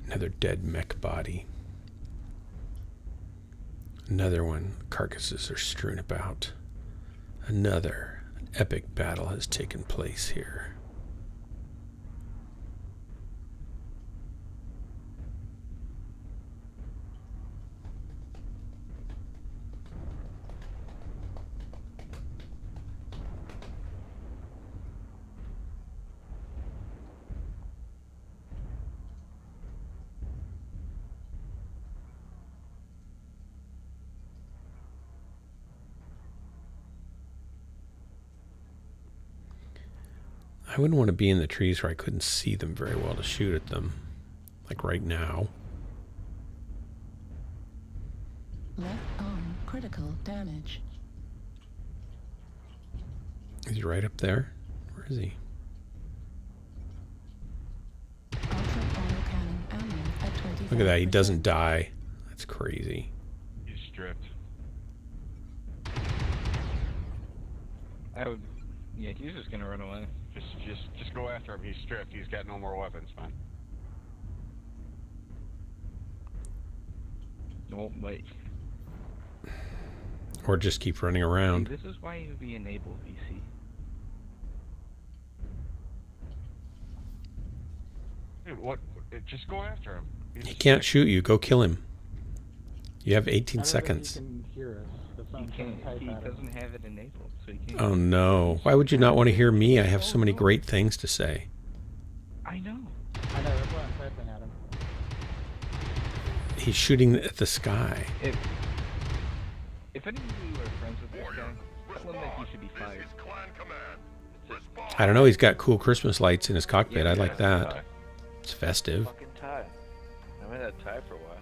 Another dead mech body. Another one. Carcasses are strewn about. Another. An epic battle has taken place here. I wouldn't want to be in the trees where I couldn't see them very well to shoot at them. Like right now. Left arm critical damage. Is he right up there? Where is he? Ultra autocannon ammo at 25%. Look at that, he doesn't die. That's crazy. He's stripped. I would. Yeah, he's just gonna run away. Just go after him. He's stripped. He's got no more weapons, man. No, wait. Or just keep running around. See, this is why you would be enabled, VC. Dude, what? Just go after him. He can't shoot you. Go kill him. You have 18 I don't think seconds. He can hear us. That's what He I'm trying to can't. type He at him. doesn't have it enabled, so he can't. Oh no. Why would you not want to hear me? I have so many great things to say. I know. I know, that's why I'm typing at him. He's shooting at the sky. If any of you are friends with this guy, tell him that he should be fired. This is clan command. Respond. I don't know, he's got cool Christmas lights in his cockpit. I like that. It's festive. Fucking tie. I haven't had tie for a while.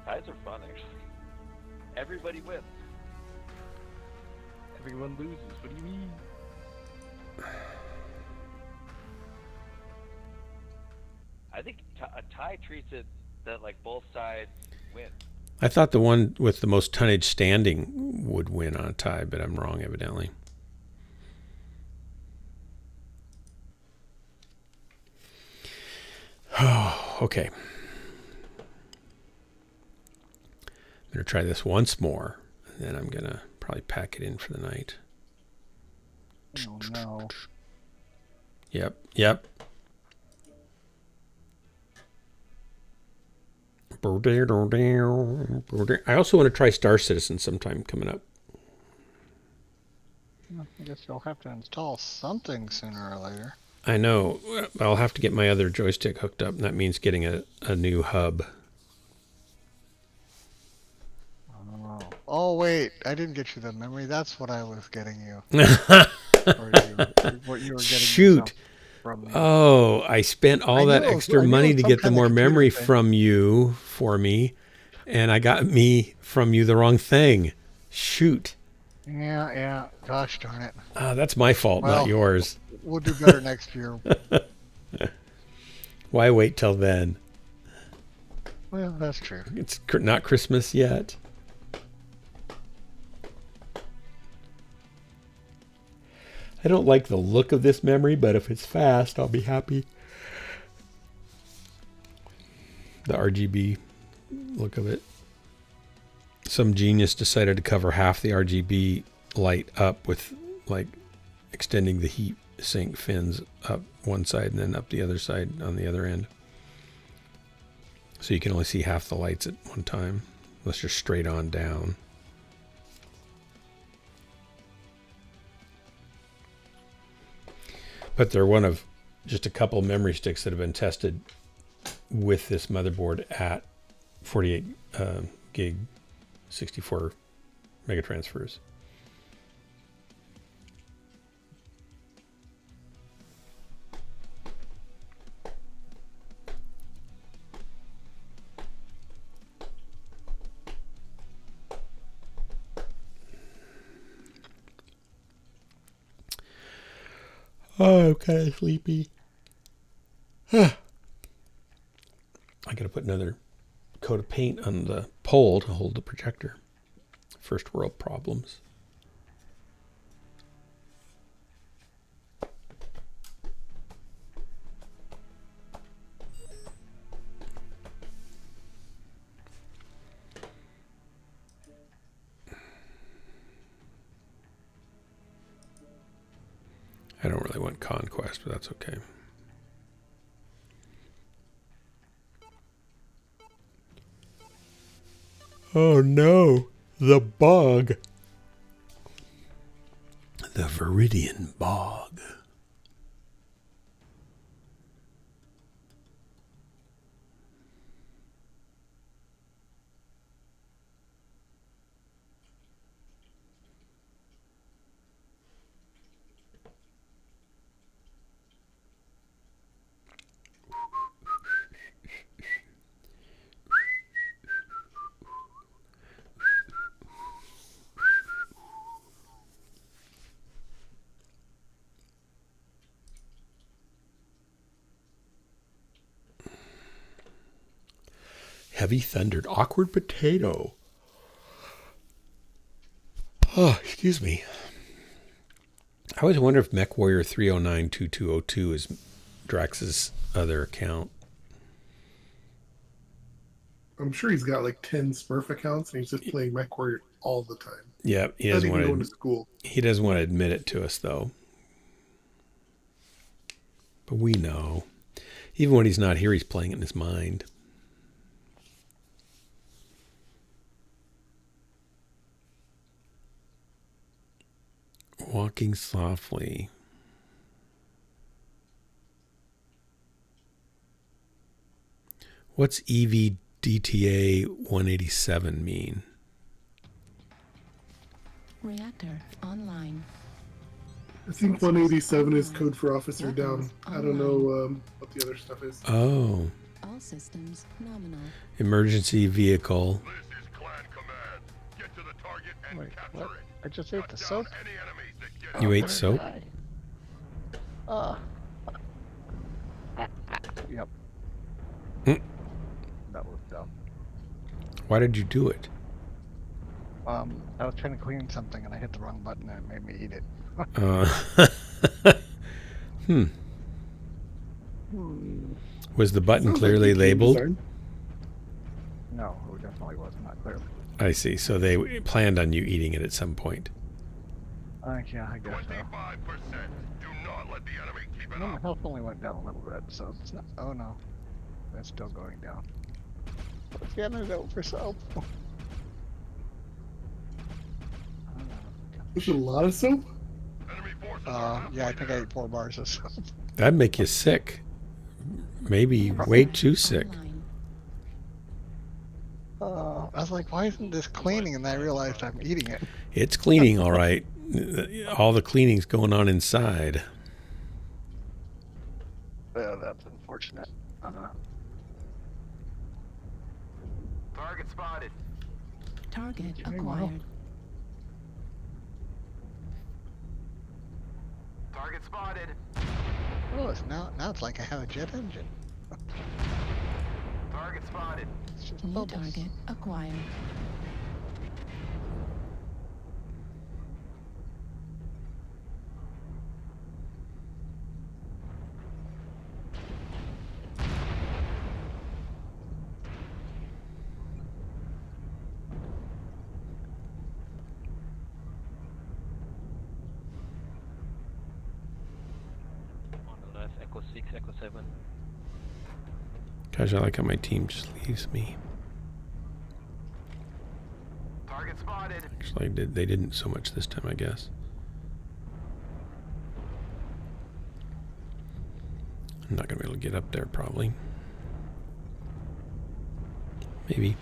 Ties are fun, actually. Everybody wins. Everyone loses. What do you mean? I think a tie treats it that like both sides win. I thought the one with the most tonnage standing would win on a tie, but I'm wrong evidently. Oh, okay. I'm going to try this once more, and then I'm going to probably pack it in for the night. Oh no. Yep, yep. I also want to try Star Citizen sometime coming up. I guess you'll have to install something sooner or later. I know. I'll have to get my other joystick hooked up, and that means getting a new hub. Oh wait, I didn't get you the memory. That's what I was getting you. What you were getting Shoot. From me. Oh, I spent all that extra money to get the more memory from you for me, and I got me from you the wrong thing. Shoot. Yeah. Gosh darn it. That's my fault, Well, not yours. We'll do better next year. Why wait till then? Well, that's true. It's not Christmas yet. I don't like the look of this memory, but if it's fast, I'll be happy. The RGB look of it. Some genius decided to cover half the RGB light up with like extending the heat sink fins up one side and then up the other side on the other end. So you can only see half the lights at one time, unless you're straight on down. But they're one of just a couple memory sticks that have been tested with this motherboard at 48 gig 64 megatransfers. Oh, I'm kind of sleepy. I gotta put another coat of paint on the pole to hold the projector. First world problems. I don't really want conquest, but that's okay. Oh no, the bog. The Viridian Bog. Heavy thundered, awkward potato. Oh, excuse me. I always wonder if MechWarrior 3092202 is Drax's other account. I'm sure he's got like 10 Smurf accounts and he's just playing MechWarrior all the time. Yeah, he Not doesn't even want going to. to school. He doesn't want to admit it to us, though. But we know. Even when he's not here, he's playing it in his mind. Walking softly. What's EVDTA 187 mean? Reactor online. I think 187 is code for officer down. I don't know what the other stuff is. Oh. All systems nominal. Emergency vehicle. This is Clan Command. Get to the target and Wait, capture what? it. I just ate Shut the down soap? any enemies that get You out. ate soap? Yep. Hmm. That was dumb. Why did you do it? I was trying to clean something and I hit the wrong button and it made me eat it. Was the button Sounds clearly like game labeled? design. No, it definitely was not clear. I see. So they planned on you eating it at some point. Yeah, I guess so. 25%. Do not let the enemy keep it No, my up. health only went down a little bit, so it's not. Oh no, that's still going down. What's the antidote for soap? There's a lot of soap? Enemy forces are Yeah, I halfway think I ate 4 bars of soap. That'd make you sick. Maybe way too sick. Online. I was like, why isn't this cleaning? And then I realized I'm eating it. It's cleaning, all right. All the cleaning's going on inside. That's unfortunate. Target spotted. Target Doing well. acquired. Target spotted. Oh, now it's like I have a jet engine. Target spotted. It's just New bubbles. target acquired. On the left, Echo 6, Echo 7. Gosh, I like how my team just leaves me. Target spotted. Actually, they didn't so much this time, I guess. I'm not going to be able to get up there, probably. Maybe.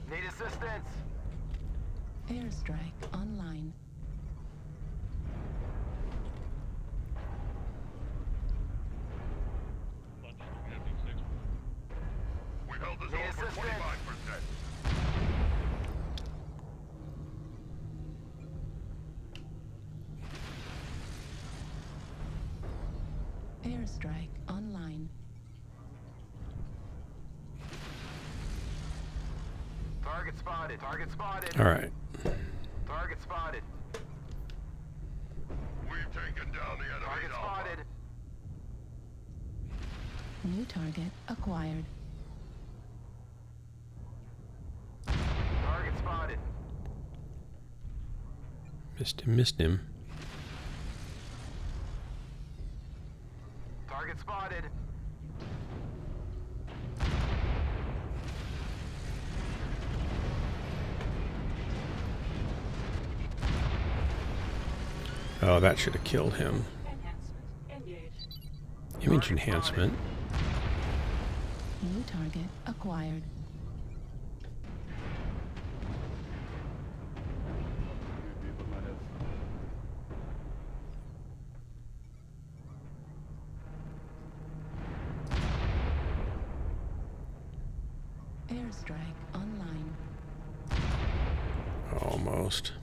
Need assistance. Airstrike online. We held this zone for 25%. Airstrike online. Target spotted. Target spotted. All right. Target spotted. We've taken down the enemy. Target spotted. New target acquired. Target spotted. Missed him. Target spotted. Oh, that should have killed him. Image enhancement. New target acquired. Airstrike online. Almost.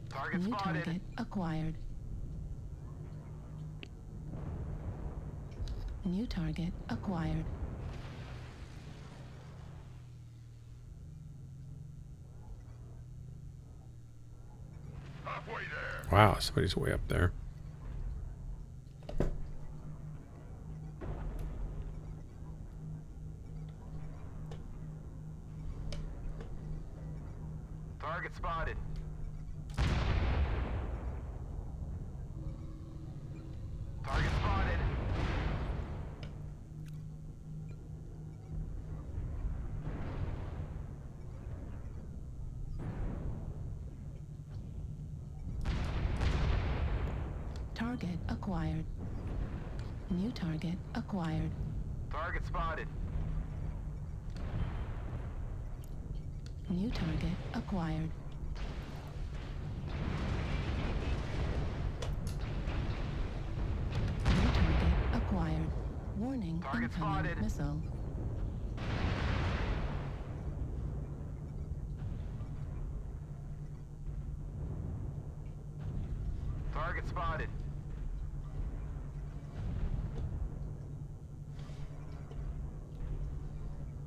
Target New spotted. target acquired. New target acquired. Halfway there. Wow, somebody's way up there. Target spotted. Target spotted. Target acquired. New target acquired. Target spotted. New target acquired. New target acquired. Warning, Target incoming spotted. missile. Target spotted.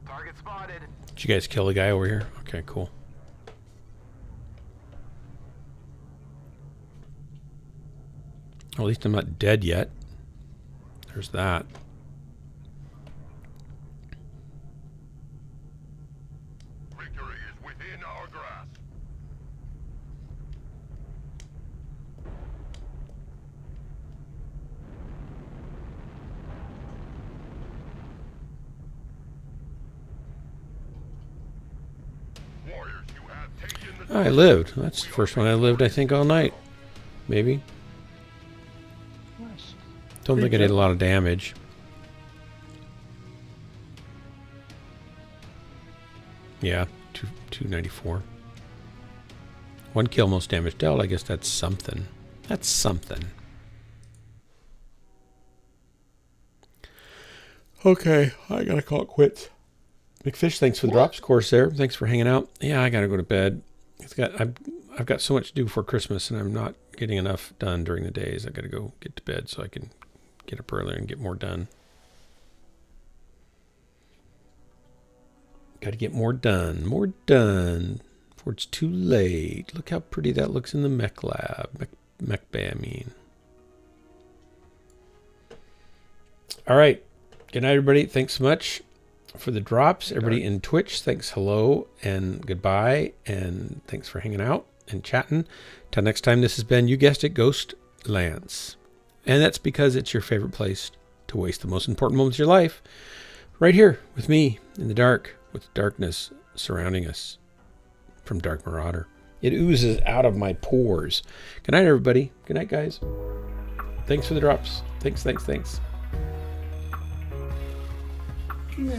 Target spotted. Did you guys kill the guy over here? Okay, cool. Well, at least I'm not dead yet. There's that. Victory is within our grasp. Warriors, you have taken the I lived. That's the first one I lived, I think, all night. Maybe. Nice. Don't think I did a lot of damage. Yeah, 294. One kill, most damage dealt. I guess that's something. That's something. Okay, I gotta call it quits. McFish, thanks for the drops. Corsair, thanks for hanging out. Yeah, I gotta go to bed. I've got so much to do before Christmas, and I'm not getting enough done during the days. I gotta go get to bed so I can get up earlier and get more done. Gotta get more done. More done before it's too late. Look how pretty that looks in the mech lab. Mech bay, I mean. All right. Good night, everybody. Thanks so much for the drops. Everybody in Twitch, thanks, hello, and goodbye. And thanks for hanging out and chatting. Till next time, this has been, you guessed it, Ghost Lance. And that's because it's your favorite place to waste the most important moments of your life. Right here with me in the dark, with darkness surrounding us. from Dark Marauder. It oozes out of my pores. Good night, everybody. Good night, guys. Thanks for the drops. Thanks. Yeah.